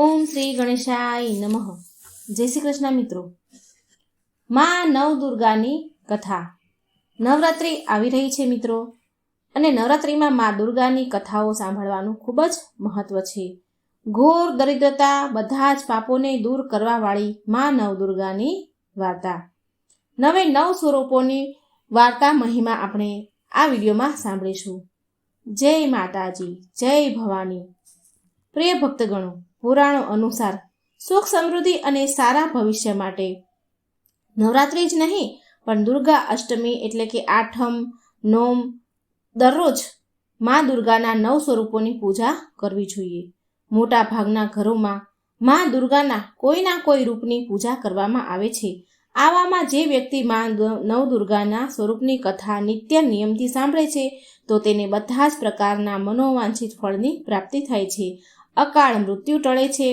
ઓમ શ્રી ગણેશાય નમઃ. જય શ્રી કૃષ્ણ મિત્રો. માં નવદુર્ગાની કથા. નવરાત્રિ આવી રહી છે મિત્રો, અને નવરાત્રિમાં માં દુર્ગાની કથાઓ સાંભળવાનું ખૂબ જ મહત્વ છે. ઘોર દરિદ્રતા, બધા જ પાપોને દૂર કરવાવાળી માં નવદુર્ગાની વાર્તા. 9 સ્વરૂપોની વાર્તા મહિમા આપણે આ વિડીયોમાં સાંભળીશું. જય માતાજી, જય ભવાની. પ્રિય ભક્તગણો, પુરાણો અનુસાર સુખ સમૃદ્ધિ અને સારા ભવિષ્ય માટે નવરાત્રિ જ નહીં પણ દુર્ગા અષ્ટમી એટલે કે આઠમ, નોમ દરરોજ મા દુર્ગાના 9 સ્વરૂપોની પૂજા કરવી જોઈએ. મોટા ભાગના ઘરોમાં મા દુર્ગાના કોઈના કોઈ રૂપની પૂજા કરવામાં આવે છે. આવામાં જે વ્યક્તિ મા નવદુર્ગાના સ્વરૂપની કથા નિત્ય નિયમથી સાંભળે છે તો તેને બધા જ પ્રકારના મનોવાંછિત ફળની પ્રાપ્તિ થાય છે. અકાળ મૃત્યુ ટળે છે.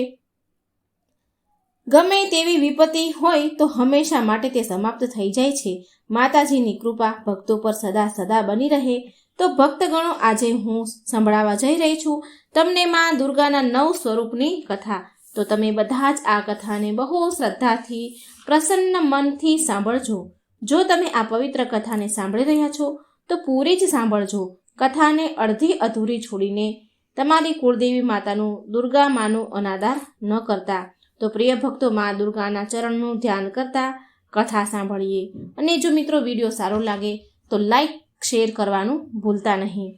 ગમે તેવી વિપત્તિ હોય તો હંમેશા માટે તે સમાપ્ત થઈ જાય છે. માતાજીની કૃપા ભક્તો પર સદા સદા બની રહે. તો ભક્તગણો, આજે હું સંભળાવવા જઈ રહી છું તમને મા દુર્ગાના 9 સ્વરૂપની કથા. તો તમે બધા જ આ કથાને બહુ શ્રદ્ધાથી, પ્રસન્ન મનથી સાંભળજો. જો તમે આ પવિત્ર કથાને સાંભળી રહ્યા છો તો પૂરી જ સાંભળજો. કથાને અડધી અધૂરી છોડીને તમારી કુળદેવી માતાનું, દુર્ગા માનું અનાદર ન કરતા. તો પ્રિય ભક્તો, મા દુર્ગાના ચરણનું ધ્યાન કરતા કથા સાંભળીએ. અને જો મિત્રો વિડીયો સારો લાગે તો લાઈક, શેર કરવાનું ભૂલતા નહીં.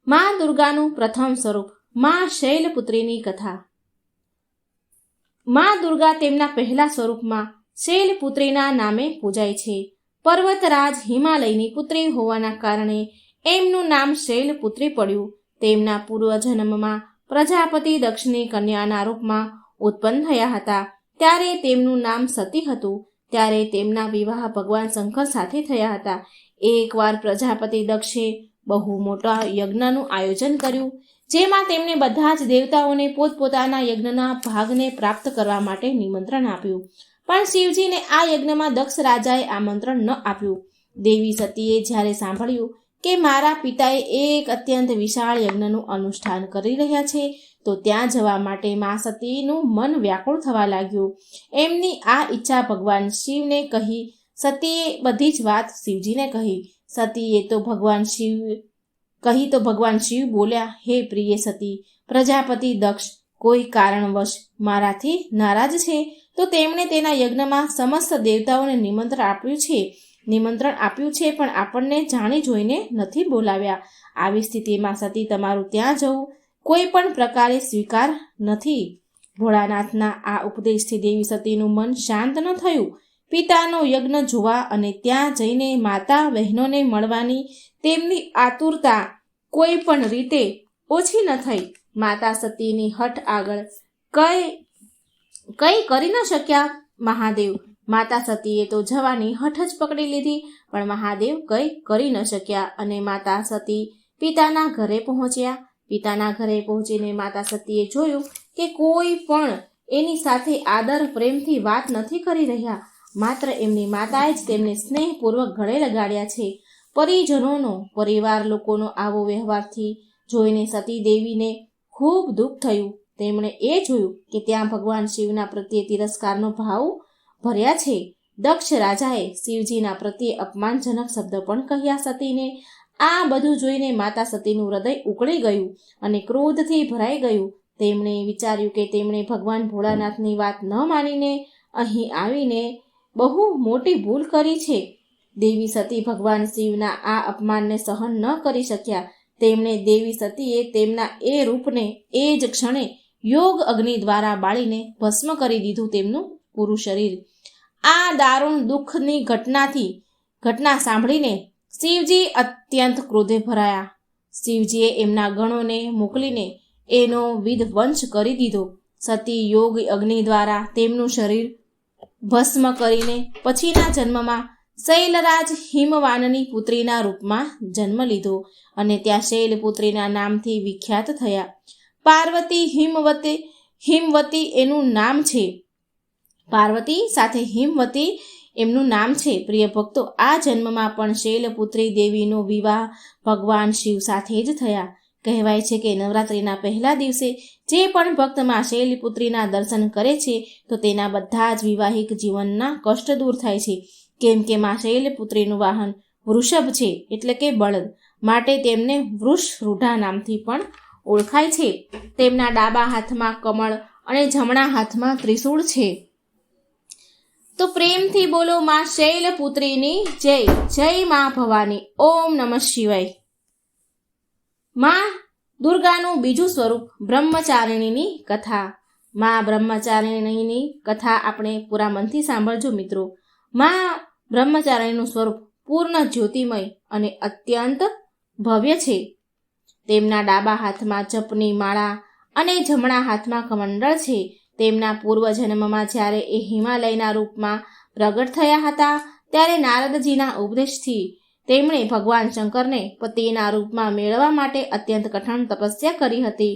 મા દુર્ગાનું પ્રથમ સ્વરૂપ મા શૈલપુત્રીની કથા. મા દુર્ગા તેમના પહેલા સ્વરૂપમાં શૈલપુત્રીના નામે પૂજાય છે. પર્વતરાજ હિમાલયની પુત્રી હોવાના કારણે એમનું નામ શૈલપુત્રી પડ્યું. તેમના પૂર્વજન્મમાં પ્રજાપતિ દક્ષની કન્યાના રૂપમાં ઉત્પન્ન થયા હતા. ત્યારે તેમનું નામ સતી હતું. ત્યારે તેમના વિવાહ ભગવાન શંકર સાથે થયા હતા. એકવાર પ્રજાપતિ દક્ષે બહુ મોટા યજ્ઞનું આયોજન કર્યું, જેમાં તેમણે બધા જ દેવતાઓને પોતપોતાના યજ્ઞના ભાગને પ્રાપ્ત કરવા માટે નિમંત્રણ આપ્યું. પણ શિવજીને આ યજ્ઞમાં દક્ષ રાજાએ આમંત્રણ ન આપ્યું. દેવી સતીએ જ્યારે સાંભળ્યું કે મારા પિતાએ એક અત્યંત વિશાળ યજ્ઞનું અનુષ્ઠાન કરી રહ્યા છે તો ત્યાં જવા માટે મા સતીનું મન વ્યાકુળ થવા લાગ્યું. એમની આ ઈચ્છા ભગવાન શિવને કહી. સતીએ બધી જ વાત શિવજીને કહી. સતીએ તો ભગવાન શિવ બોલ્યા, હે પ્રિય સતી, પ્રજાપતિ દક્ષ કોઈ કારણવશ મારાથી નારાજ છે તો તેમણે તેના યજ્ઞમાં સમસ્ત દેવતાઓને નિમંત્રણ આપ્યું છે પણ આપણને જાણી જોઈને નથી બોલાવ્યા. આવી સ્થિતિમાં સતી તમારું ત્યાં જવું કોઈ પણ પ્રકારે સ્વીકાર નથી. ભોળાનાથના આ ઉપદેશથી દેવી સતીનું મન શાંત ન થયું. પિતાનો યજ્ઞ જોવા અને ત્યાં જઈને માતા બહેનોને મળવાની તેમની આતુરતા કોઈ પણ રીતે ઓછી ન થઈ. માતા સતીની હઠ આગળ કઈ કરી ન શક્યા મહાદેવ. માતા સતીએ તો જવાની હઠ જ પકડી લીધી, પણ મહાદેવ કંઈ કરી ન શક્યા અને માતા સતી પિતાના ઘરે પહોંચ્યા. પિતાના ઘરે પહોંચીને માતા સતીએ જોયું કે કોઈ પણ એની સાથે આદર પ્રેમથી વાત નથી કરી રહ્યા. માત્ર એમની માતાએ જ તેમને સ્નેહપૂર્વક ગળે લગાડ્યા છે. પરિજનોનો, પરિવાર લોકોનો આવો વ્યવહારથી જોઈને સતી દેવીને ખૂબ દુઃખ થયું. તેમણે એ જોયું કે ત્યાં ભગવાન શિવના પ્રત્યે તિરસ્કારનો ભાવ ભર્યા છે. દક્ષ રાજાએ શિવજીના પ્રત્યે અપમાનજનક શબ્દ પણ કહ્યા સતીને. આ બધું જોઈને માતા સતીનું હૃદય ઉકળી ગયું અને ક્રોધથી ભરાઈ ગયું. તેમણે વિચાર્યું કે તેમણે ભગવાન ભોળાનાથની વાત ન માનીને અહીં આવીને બહુ મોટી ભૂલ કરી છે. દેવી સતી ભગવાન શિવના આ અપમાનને સહન ન કરી શક્યા. તેમણે દેવી સતીએ તેમના એ રૂપને એ જ ક્ષણે યોગ અગ્નિ દ્વારા બાળીને ભસ્મ કરી દીધું તેમનું પૂરું શરીર. આ દારૂણ દુઃખની ઘટના સાંભળીને શિવજી અત્યંત ક્રોધે ભરાયા. શિવજીએ એમના ગણોને મોકલીને એનો વિધ્વંસ કરી દીધો. સતી યોગ અગ્નિ દ્વારા તેમનું શરીર ભસ્મ કરીને પછીના જન્મમાં શૈલરાજ હિમવાનની પુત્રીના રૂપમાં જન્મ લીધો અને ત્યાં શૈલપુત્રીના નામથી વિખ્યાત થયા. પાર્વતી હિમવતી એનું નામ છે. પાર્વતી સાથે હિમવતી એમનું નામ છે. પ્રિય ભક્તો, આ જન્મમાં પણ શૈલપુત્રી દેવીનો વિવાહ ભગવાન શિવ સાથે જ થયા. કહેવાય છે કે નવરાત્રિના પહેલા દિવસે જે પણ ભક્ત માં શૈલપુત્રીના દર્શન કરે છે તો તેના બધા જ વિવાહિક જીવનના કષ્ટ દૂર થાય છે. કેમ કે માં શૈલપુત્રીનું વાહન વૃષભ છે, એટલે કે બળદ, માટે તેમને વૃષરૂઢા નામથી પણ ઓળખાય છે. તેમના ડાબા હાથમાં કમળ અને જમણા હાથમાં ત્રિશૂળ છે. તો પ્રેમથી બોલો માં શૈલપુત્રીની જય. જય માં ભવાની. ઓમ નમઃ શિવાય. માં દુર્ગાનું બીજું સ્વરૂપ બ્રહ્મચારિણીની કથા. માં બ્રહ્મચારિણીની કથા આપણે પૂરા મનથી સાંભળજો મિત્રો. માં બ્રહ્મચારિણીનું સ્વરૂપ પૂર્ણ જ્યોતિમય અને અત્યંત ભવ્ય છે. તેમના ડાબા હાથમાં જપની માળા અને જમણા હાથમાં કમંડળ છે. તેમના પૂર્વજન્મમાં જ્યારે એ હિમાલયના રૂપમાં પ્રગટ થયા હતા ત્યારે નારદજીના ઉપદેશથી તેમણે ભગવાન શંકરને પતિના રૂપમાં મેળવવા માટે અત્યંત કઠણ તપસ્યા કરી હતી.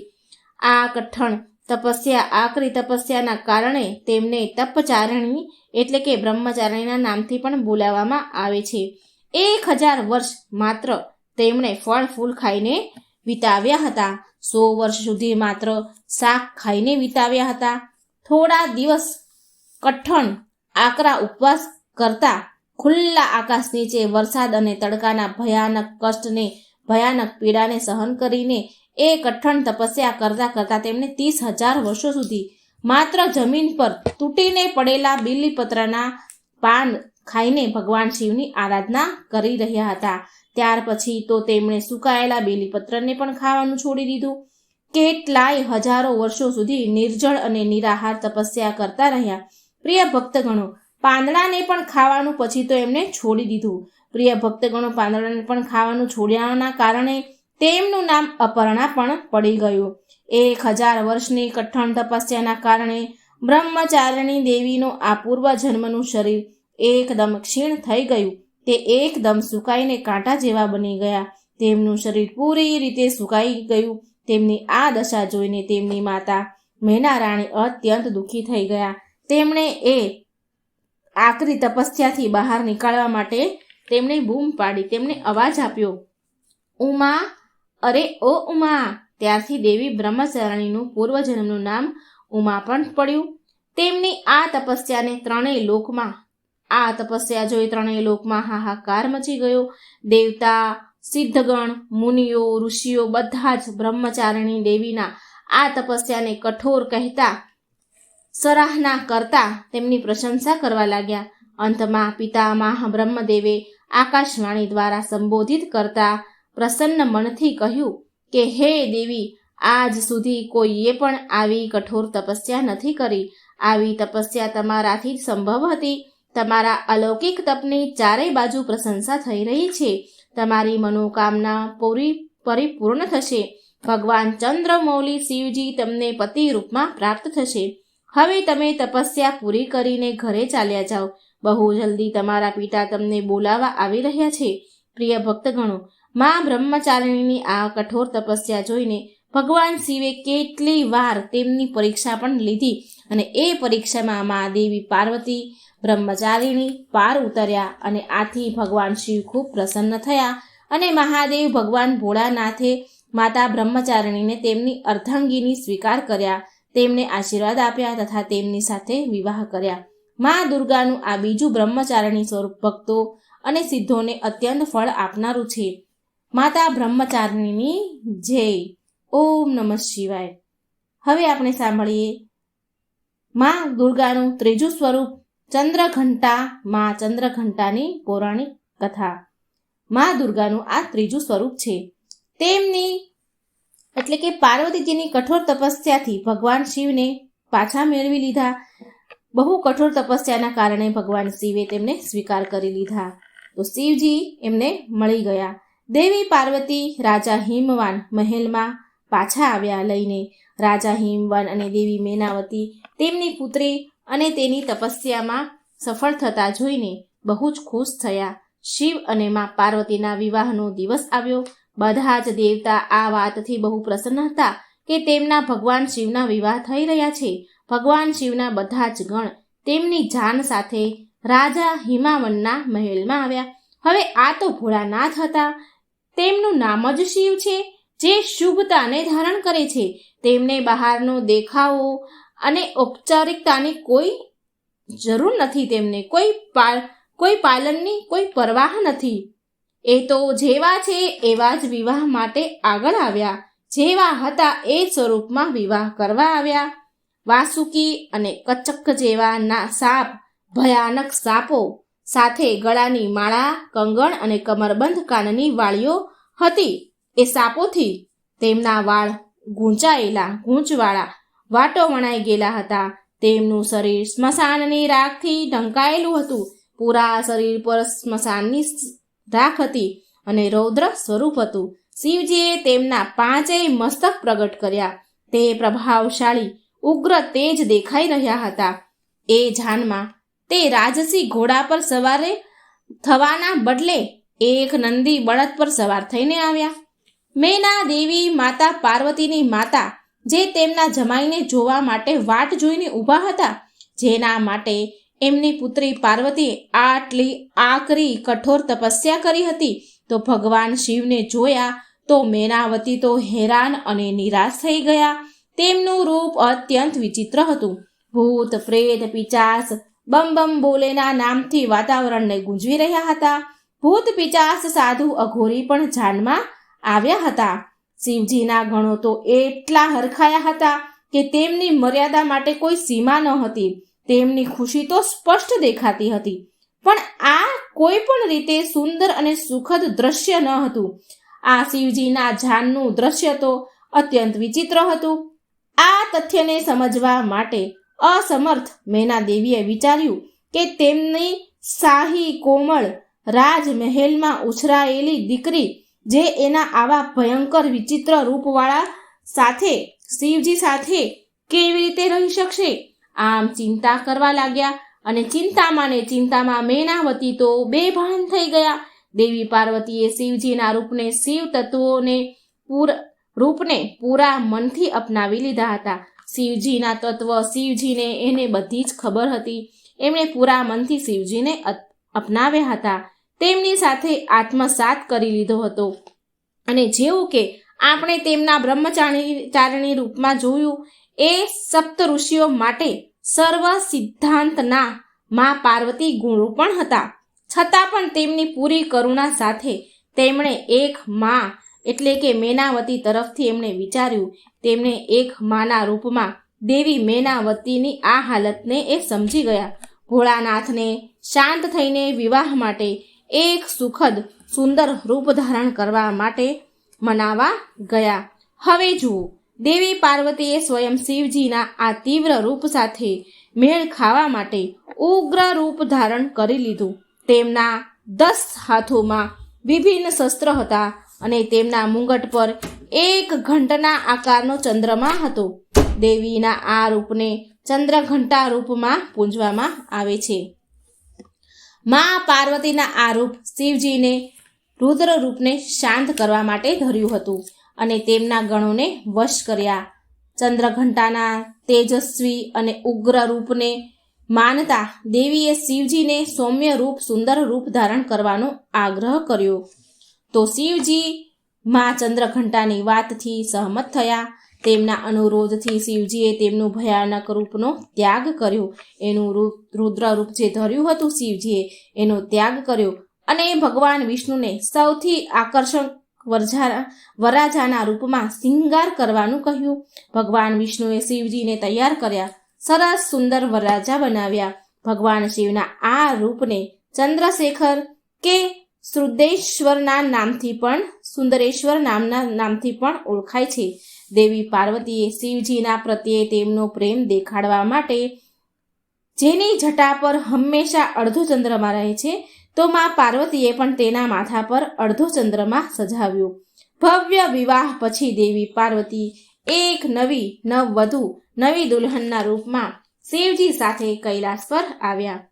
આ કઠણ તપસ્યા, આકરી તપસ્યાના કારણે તેમને તપચારિણી એટલે કે બ્રહ્મચારિણીના નામથી પણ બોલાવવામાં આવે છે. 1000 વર્ષ માત્ર તેમણે ફળ ફૂલ ખાઈને વિતાવ્યા હતા. 100 વર્ષ સુધી માત્ર શાક ખાઈને વિતાવ્યા હતા. થોડા દિવસ કઠણ આકરા ઉપવાસ કરતા ખુલ્લા આકાશ નીચે વરસાદ અને તડકાના ભયાનક કષ્ટને, ભયાનક પીડાને સહન કરીને એ કઠણ તપસ્યા કરતા કરતા તેમને 30,000 વર્ષો સુધી માત્ર જમીન પર તૂટીને પડેલા બીલીપત્રના પાન ખાઈને ભગવાન શિવની આરાધના કરી રહ્યા હતા. ત્યાર પછી તો તેમણે સુકાયેલા બીલીપત્રને પણ ખાવાનું છોડી દીધું. કેટલાય હજારો વર્ષો સુધી નિર્જળ અને નિરાહાર તપસ્યા કરતા રહ્યા. પ્રિય ભક્તગણો, પાંદડાને પણ ખાવાનું પછી તો એમને છોડી દીધું. પ્રિય ભક્તગણો, પાંદડાને પણ ખાવાનું છોડ્યાના કારણે તેમનું નામ અપર્ણા પણ પડી ગયું. 1000 વર્ષની કઠણ તપસ્યાના કારણે બ્રહ્મચારિણી દેવીનો આ પૂર્વજન્મનું શરીર એકદમ ક્ષીણ થઈ ગયું. તે એકદમ સુકાઈને કાંટા જેવા બની ગયા. તેમનું શરીર પૂરી રીતે સુકાઈ ગયું. તેમની આ દશા જોઈને તેમની માતા મેના રાણી અત્યંત દુઃખી થઈ ગયા. તેમણે એ આકરી તપસ્યાથી બહાર નીકળવા માટે તેમણે બૂમ પાડી, તેમણે અવાજ આપ્યો, ઉમા, અરે ઓ ઉમા. ત્યારથી દેવી બ્રહ્મચારિણીનું પૂર્વજન્મનું નામ ઉમા પણ પડ્યું. તેમની આ તપસ્યાને આ તપસ્યા જોઈ ત્રણેય લોકમાં હાહાકાર મચી ગયો. દેવતા, સિદ્ધગણ, મુનિઓ, ઋષિઓ બધા જ બ્રહ્મચારિણી દેવીના આ તપસ્યાને કઠોર કહેતા, સરાહના કરતા તેમની પ્રશંસા કરવા લાગ્યા. અંતમાં પિતામહ બ્રહ્મદેવે આકાશવાણી દ્વારા સંબોધિત કરતા પ્રસન્ન મનથી કહ્યું કે હે દેવી, આજ સુધી કોઈએ પણ આવી કઠોર તપસ્યા નથી કરી. આવી તપસ્યા તમારાથી જ સંભવ હતી. તમારા અલૌકિક તપની ચારેય બાજુ પ્રશંસા થઈ રહી છે. તમારી મનોકામના પરિપૂર્ણ થશે. ભગવાન ચંદ્રમૌલી શિવજી તમને પતિ રૂપમાં પ્રાપ્ત થશે. હવે તમે તપસ્યા પૂરી કરીને ઘરે ચાલ્યા જાઓ. બહુ જલ્દી તમારા પિતા તમને બોલાવવા આવી રહ્યા છે. પ્રિય ભક્તગણો, માં બ્રહ્મચારિણીની આ કઠોર તપસ્યા જોઈને ભગવાન શિવે કેટલી વાર તેમની પરીક્ષા પણ લીધી અને એ પરીક્ષામાં મા દેવી પાર્વતી બ્રહ્મચારિણી પાર ઉતર્યા અને આથી ભગવાન શિવ ખૂબ પ્રસન્ન થયા અને મહાદેવ ભગવાન ભોળાનાથે માતા બ્રહ્મચારિણીને તેમની અર્ધાંગીની સ્વીકાર કર્યા. તેમને આશીર્વાદ આપ્યા તથા તેમની સાથે વિવાહ કર્યા. મા દુર્ગાનું આ બીજું બ્રહ્મચારિણી સ્વરૂપ ભક્તો અને સિદ્ધોને અત્યંત ફળ આપનારું છે. માતા બ્રહ્મચારિણીની જય. ઓમ નમઃ શિવાય. હવે આપણે સાંભળીએ મા દુર્ગાનું ત્રીજું સ્વરૂપ ચંદ્રઘંટા. મા ચંદ્રઘંટાની પૌરાણિક કથા. મા દુર્ગાનું આ ત્રીજું સ્વરૂપ છે. તેમની એટલે કે પાર્વતીજીની કઠોર તપસ્યાથી ભગવાન શિવને પાછા મેળવી લીધા. બહુ કઠોર તપસ્યાના કારણે ભગવાન શિવે તેમને સ્વીકાર કરી લીધા. તો શિવજી એમને મળી ગયા. દેવી પાર્વતી રાજા હિમવાન મહેલમાં પાછા આવ્યા લઈને. રાજા હિમવાન અને દેવી મેનાવતી તેમની પુત્રી અને તેની તપસ્યામાં સફળ થતા જોઈને બહુ જ ખુશ થયા. શિવ અને મા પાર્વતીના વિવાહનો દિવસ આવ્યો. બધા જ દેવતા આ વાતથી બહુ પ્રસન્ન હતા કે તેમના ભગવાન શિવના વિવાહ થઈ રહ્યા છે. ભગવાન શિવના બધા જ ગણ તેમની જાન સાથે રાજા હિમાવનના મહેલમાં આવ્યા. હવે આ તો ભોળાનાથ હતા. તેમનું નામ જ શિવ છે. જે શુભતાને ધારણ કરે છે. તેમને બહારનો દેખાવો અને ઔપચારિકતાની કોઈ જરૂર નથી. તેમને કોઈ પાલનની કોઈ પરવાહ નથી. એ તો જેવા છે એવા જ વિવાહ માટે આગળ આવ્યા. જેવા હતા એ સ્વરૂપમાં વિવાહ કરવા આવ્યા. વાસુકી અને કચક જેવા સાપ, ભયાનક સાપો સાથે ગળાની માળા, કંગણ અને કમરબંધ કાનની વાળીઓ હતી. એ સાપોથી તેમના વાળ ગૂંચવાળા વાટો વણાઈ ગયેલા હતા. તેમનું શરીર સ્મશાનની રાખથી ઢંકાયેલું હતું. પૂરા શરીર પર સ્મશાનની રાખ હતી અને રૌદ્ર સ્વરૂપ હતું. શિવજીએ તેમના 5 મસ્તક પ્રગટ કર્યા. તે પ્રભાવશાળી ઉગ્ર તેજ દેખાઈ રહ્યા હતા. એ જાનમાં તે રાજસી ઘોડા પર સવાર થવાના બદલે એક નંદી બળદ પર સવાર થઈને આવ્યા. મેના દેવી માતા પાર્વતીની માતા, જે તેમના જમાઈને જોવા માટે વાટ જોઈને ઊભા હતા, જેના માટે એમની પુત્રી પાર્વતીએ આટલી આકરી કઠોર તપસ્યા કરી હતી, તો ભગવાન શિવને જોયા તો મેનાવતી તો હેરાન અને નિરાશ થઈ ગયા. તેમનું રૂપ અત્યંત વિચિત્ર હતું. ભૂત, પ્રેત, પિચાસ બમ બમ બોલેના નામથી વાતાવરણને ગુંજવી રહ્યા હતા. ભૂત, પિચાસ, સાધુ, અઘોરી પણ જાનમાં આવ્યા હતા. શિવજીના ગણો તો એટલા હરખાયા હતા કે તેમની મર્યાદા માટે કોઈ સીમા ન હતી. તેમની ખુશી તો સ્પષ્ટ દેખાતી હતી, પણ આ કોઈ પણ રીતે સુંદર અને સુખદ દ્રશ્ય ન હતું. આ શિવજીના જાનનું દ્રશ્ય તો અત્યંત વિચિત્ર હતું. આ તથ્યને સમજવા માટે અસમર્થ મેના દેવીએ વિચાર્યું કે તેમની શાહી કોમળ રાજમહેલમાં ઉછરાયેલી દીકરી, જે એના આવા ભયંકર વિચિત્ર રૂપવાળા સાથે શિવજી સાથે કેવી રીતે રહી શકશે? આમ ચિંતા કરવા લાગ્યા અને ચિંતામાં મેનાવતી તો બેભાન થઈ ગયા. દેવી પાર્વતીએ શિવજીના રૂપને શિવ તત્વોને રૂપને પૂરા મનથી અપનાવી લીધા હતા. શિવજીના તત્વ શિવજીને એને બધી જ ખબર હતી. એમણે પૂરા મનથી શિવજીને અપનાવ્યા હતા. તેમની સાથે આત્મસાત કરી લીધો હતો. અને જેવું કે આપણે તેમના બ્રહ્મચારિણી રૂપમાં જોયું, એ સપ્ત ઋષિઓ માટે સર્વ સિદ્ધાંતના માં પાર્વતી ગુણરૂપણ હતા. છતાં પણ તેમની પૂરી કરુણા સાથે તેમણે એક માં એટલે કે મેનાવતી તરફથી એમણે વિચાર્યું. તેમણે એક માના રૂપમાં દેવી મેનાવતીની આ હાલતને એ સમજી ગયા. ભોળાનાથને શાંત થઈને વિવાહ માટે એક સુખદ સુંદર રૂપ ધારણ કરવા માટે મનાવા ગયા. હવે જુઓ, દેવી પાર્વતીએ સ્વયં શિવજીના આ તીવ્ર રૂપ સાથે મેળ ખાવા માટે ઉગ્ર રૂપ ધારણ કરી લીધું. તેમના 10 હાથોમાં વિભિન્ન શસ્ત્ર હતા અને તેમના મુંગટ પર એક ઘંટના આકારનો ચંદ્રમા હતો. દેવીના આ રૂપને ચંદ્રઘંટા રૂપમાં પૂજવામાં આવે છે. મા પાર્વતીના આ રૂપ શિવજીને રુદ્ર રૂપને શાંત કરવા માટે ધર્યું હતું અને તેમના ગણોને વશ કર્યા. ચંદ્રઘંટાના તેજસ્વી અને ઉગ્ર રૂપને માનતા દેવીએ શિવજીને સૌમ્ય રૂપ સુંદર રૂપ ધારણ કરવાનો આગ્રહ કર્યો. તો શિવજી મા ચંદ્રઘંટાની વાતથી સહમત થયા. તેમના અનુરોધથી શિવજીએ તેમનું ભયાનક રૂપનો ત્યાગ કર્યો. એનું રુદ્ર રૂપ જે ધર્યું હતું શિવજીએ એનો ત્યાગ કર્યો અને ભગવાન વિષ્ણુને સૌથી આકર્ષક વરરાજાના રૂપમાં શિંગાર કરવાનું કહ્યું. ભગવાન વિષ્ણુએ શિવજીને તૈયાર કર્યા. સરસ સુંદર વરરાજા બનાવ્યા. ભગવાન શિવના આ રૂપને ચંદ્રશેખર કે સુંદરેશ્વરના નામથી પણ ઓળખાય છે. દેવી પાર્વતીએ શિવજીના પ્રત્યે તેમનો પ્રેમ દેખાડવા માટે, જેની જટા પર હંમેશા અડધો ચંદ્રમા રહે છે, તો મા પાર્વતીએ પણ તેના માથા પર અડધો ચંદ્રમા સજાવ્યો. ભવ્ય વિવાહ પછી દેવી પાર્વતી એક નવવધુ નવી દુલ્હનના રૂપમાં શિવજી સાથે કૈલાસ પર આવ્યા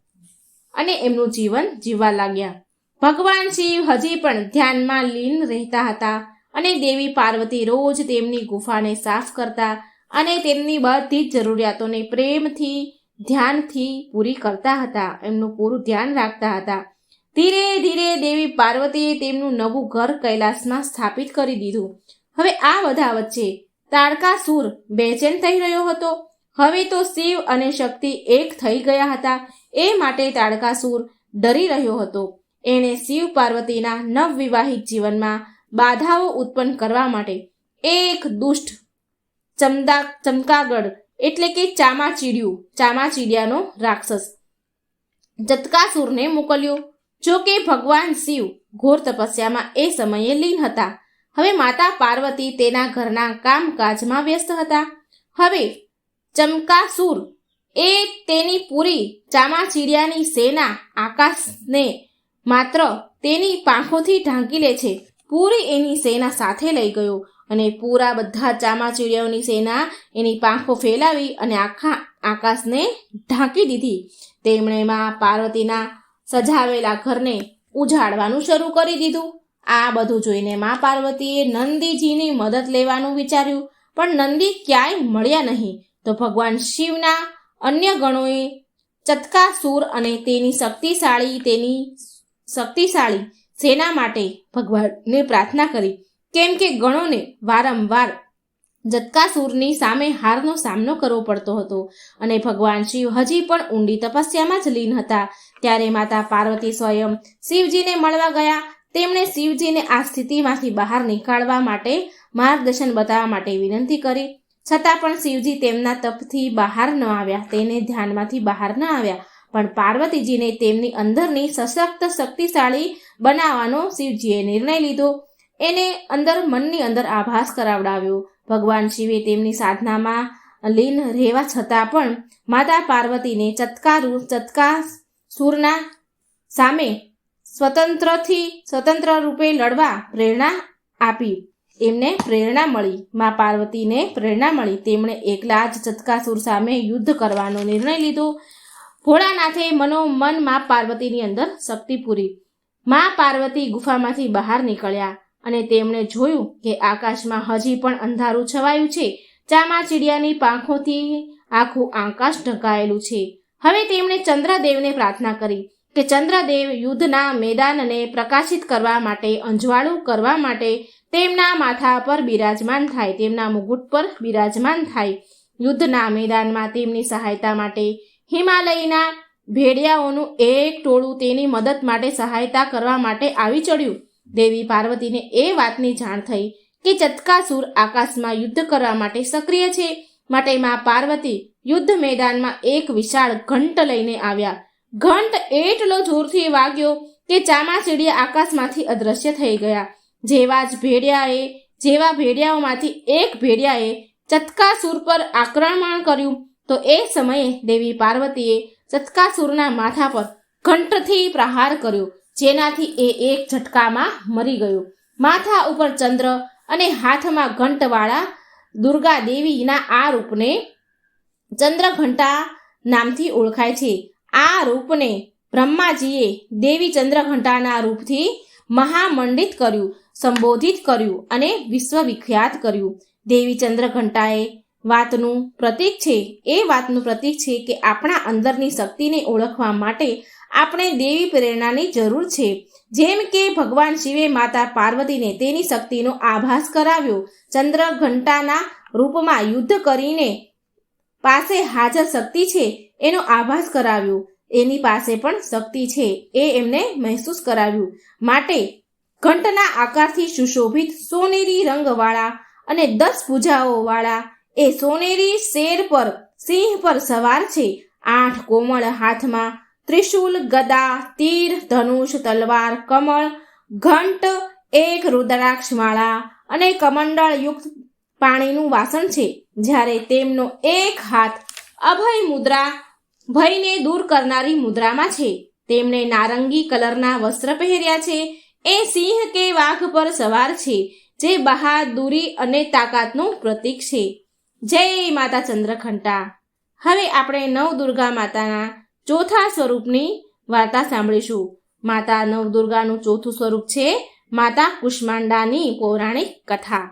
અને એમનું જીવન જીવવા લાગ્યા. ભગવાન શિવ હજી પણ ધ્યાનમાં લીન રહેતા હતા અને દેવી પાર્વતી રોજ તેમની ગુફાને સાફ કરતા અને તેમની બધી જ જરૂરિયાતોને પ્રેમથી ધ્યાનથી પૂરી કરતા હતા. એમનું પૂરું ધ્યાન રાખતા હતા. ધીરે ધીરે દેવી પાર્વતીએ તેમનું નવું ઘર કૈલાસમાં સ્થાપિત કરી દીધું. હવે આ બધા વચ્ચે તાડકાસુર બેચેન થઈ રહ્યો હતો. હવે તો શિવ અને શક્તિ એક થઈ ગયા હતા. એ માટે તાડકાસુર ડરી રહ્યો હતો. એણે શિવ પાર્વતીના નવવિવાહિત જીવનમાં બાધાઓ ઉત્પન્ન કરવા માટે એક દુષ્ટ ચમકાગઢ એટલે કે ચામાચીડિયાનો રાક્ષસ જટકાસુરને મોકલ્યો. જો કે ભગવાન શિવ ઘોર તપસ્યામાં એ સમયે લીન હતા. હવે માતા પાર્વતી તેના ઘરના કામકાજમાં વ્યસ્ત હતા. હવે ચમકાસુર એ તેની પૂરી ચામાચીડિયાની સેના આકાશને માત્ર તેની પાંખોથી ઢાંકી લે છે. પૂરી એની સેના સાથે લઈ ગયો અને પૂરા બધા ચામાચીડિયાઓની સેના એની પાંખો ફેલાવી અને આખા આકાશને ઢાંકી દીધી. તેમણે માં પાર્વતીના સજાવેલા ઘરને ઉજાડવાનું શરૂ કરી દીધું. આ બધું જોઈને માં પાર્વતીએ નંદીજીની મદદ લેવાનું વિચાર્યું, પણ નંદી ક્યાંય મળ્યા નહીં. તો ભગવાન શિવના અન્ય ગણોએ ચતકાસુર અને તેની શક્તિશાળી સેના માટે ભગવાનને પ્રાર્થના કરી, કેમ કે ગણોને વારંવાર જટકાસુરની સામે હારનો સામનો કરવો પડતો હતો અને ભગવાન શિવ હજી પણ ઊંડી તપસ્યામાં જ લીન હતા. ત્યારે માતા પાર્વતી સ્વયં શિવજીને મળવા ગયા. તેમણે શિવજીને આ સ્થિતિમાંથી બહાર નીકાળવા માટે માર્ગદર્શન બતાવવા માટે વિનંતી કરી. છતાં પણ શિવજી તેમના તપથી બહાર ન આવ્યા, તેને ધ્યાનમાંથી બહાર ન આવ્યા. પણ પાર્વતીજીને તેમની અંદરની સશક્ત શક્તિશાળી બનાવવાનો શિવજીએ નિર્ણય લીધો. એને મનની અંદર આભાસ કરાવડાવ્યો. ભગવાન શિવે તેમની સાધનામાં લીન રહેવા છતાં પણ માતા પાર્વતીને ચતકાસુરના સામે સ્વતંત્ર રૂપે લડવા પ્રેરણા આપી. એમને પ્રેરણા મળી, માં પાર્વતીને પ્રેરણા મળી. તેમણે એકલા જ ચતકાસુર સામે યુદ્ધ કરવાનો નિર્ણય લીધો. ભોળાનાથે મનોમન માં પાર્વતીની અંદર શક્તિ પૂરી. માં પાર્વતી ગુફામાંથી બહાર નીકળ્યા અને તેમણે જોયું કે આકાશમાં હજી પણ અંધારું છવાયું છે. ચામાચીડિયાની પાંખોથી આખું આકાશ ઢંકાયેલું છે. હવે તેમણે ચંદ્રદેવને પ્રાર્થના કરી કે ચંદ્રદેવ યુદ્ધના મેદાનને પ્રકાશિત કરવા માટે, અંજવાળું કરવા માટે તેમના માથા પર બિરાજમાન થાય, તેમના મુગુટ પર બિરાજમાન થાય. યુદ્ધના મેદાનમાં તેમની સહાયતા માટે હિમાલયના ભેડિયાઓનું એક ટોળું તેની મદદ માટે સહાયતા કરવા માટે આવી ચડ્યું. દેવી પાર્વતીને એ વાતની જાણ થઈ કે ચતકાસુર આકાશમાં યુદ્ધ કરવા માટે સક્રિય છે. માટે માં પાર્વતી યુદ્ધ મેદાનમાં એક વિશાળ ઘંટ લઈને આવ્યા. ઘંટ એટલો જોરથી વાગ્યો કે ચામાચીડિયા આકાશમાંથી અદૃશ્ય થઈ ગયા. જેવા ભેડિયાઓમાંથી એક ભેડિયાએ ચતકાસુર પર આક્રમણ કર્યું તો એ સમયે દેવી પાર્વતીએ ચતકાસુરના માથા પર ઘંટથી પ્રહાર કર્યો, જેનાથી એ એક ઝટકામાં મરી ગયો. માથા ઉપર ચંદ્ર અને હાથમાં ઘંટવાળા દુર્ગા દેવીના આ રૂપને ચંદ્રઘંટા નામથી ઓળખાય છે. આ રૂપને બ્રહ્માજીએ દેવી ચંદ્રઘંટાના રૂપથી મહામંડિત કર્યું, સંબોધિત કર્યું અને વિશ્વવિખ્યાત કર્યું. દેવી ચંદ્રઘંટાએ વાતનું પ્રતીક છે કે આપણા અંદરની શક્તિને ઓળખવા માટે આપણે દેવી પ્રેરણાની જરૂર છે. જેમ કે ભગવાન શિવે માતા પાર્વતીને તેની શક્તિનો આભાસ કરાવ્યો. ચંદ્રઘંટાના રૂપમાં યુદ્ધ કરીને પાસે હાજર શક્તિ છે એનો આભાસ કરાવ્યો. એની પાસે પણ શક્તિ છે એ એમને મહેસૂસ કરાવ્યું. માટે ઘંટના આકારથી સુશોભિત સોનેરી રંગવાળા અને 10 ભુજાઓવાળા એ સોનેરી શેર પર સિંહ પર સવાર છે. 8 કોમળ હાથમાં ત્રિશૂલ, ગદા, તીર, ધનુષ, તલવાર, કમળ, ઘંટ, એક રુદ્રાક્ષમાળા અને કમંડળ યુક્ત પાણીનું વાસણ છે. જ્યારે તેમનો એક હાથ અભય મુદ્રા, ભયને દૂર કરનારી મુદ્રામાં છે. તેમણે નારંગી કલરના વસ્ત્ર પહેર્યા છે. એ સિંહ કે વાઘ પર સવાર છે, જે બહાદુરી અને તાકાતનું પ્રતીક છે. જય માતા ચંદ્રઘંટા. હવે આપણે નવદુર્ગા માતાના ચોથા સ્વરૂપની વાર્તા સાંભળીશું. માતા નવદુર્ગાનું ચોથું સ્વરૂપ છે માતા કુષ્માંડાની પૌરાણિક કથા.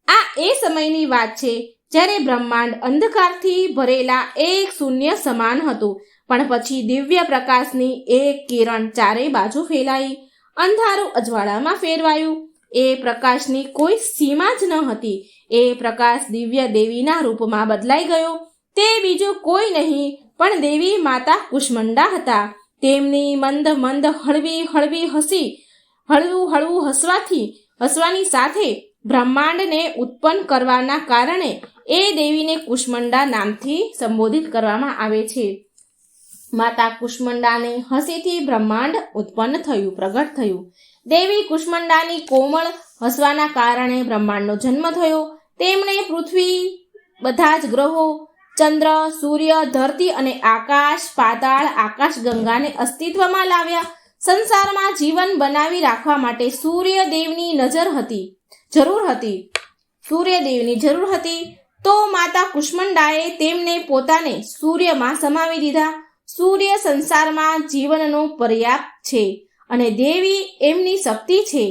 આ એ સમયની વાત છે જ્યારે બ્રહ્માંડ અંધકારથી ભરેલા એક શૂન્ય સમાન હતું. પણ પછી દિવ્ય પ્રકાશની એક કિરણ ચારે બાજુ ફેલાઈ. અંધારું અજવાળામાં ફેરવાયું. એ પ્રકાશની કોઈ સીમા જ ન હતી. એ પ્રકાશ દિવ્ય દેવીના રૂપમાં બદલાઈ ગયો. તે બીજું કોઈ નહીં પણ દેવી માતા કુષ્માંડા હતા. તેમની મંદ મંદ હળવી હળવી હસી હળવું હળવું હસવાની સાથે બ્રહ્માંડને ઉત્પન્ન કરવાના કારણે એ દેવીને કુષ્માંડા નામથી સંબોધિત કરવામાં આવે છે. માતા કુષ્માંડાની હસીથી બ્રહ્માંડ ઉત્પન્ન થયું, પ્રગટ થયું. દેવી કુષ્માંડાની કોમળ હસવાના કારણે બ્રહ્માંડનો જન્મ થયો. તેમણે પૃથ્વી, બધા જ ગ્રહો, ચંદ્ર, સૂર્ય, ધરતી અને આકાશ, પાતાળ, આકાશ ગંગાને અસ્તિત્વમાં લાવ્યા. સંસારમાં જીવન બનાવી રાખવા માટે સૂર્યદેવની જરૂર હતી. તો માતા કુષ્માંડાએ તેમને પોતાને સૂર્યમાં સમાવી દીધા. સૂર્ય સંસારમાં જીવનનો પર્યાપ્ત છે અને દેવી એમની શક્તિ છે.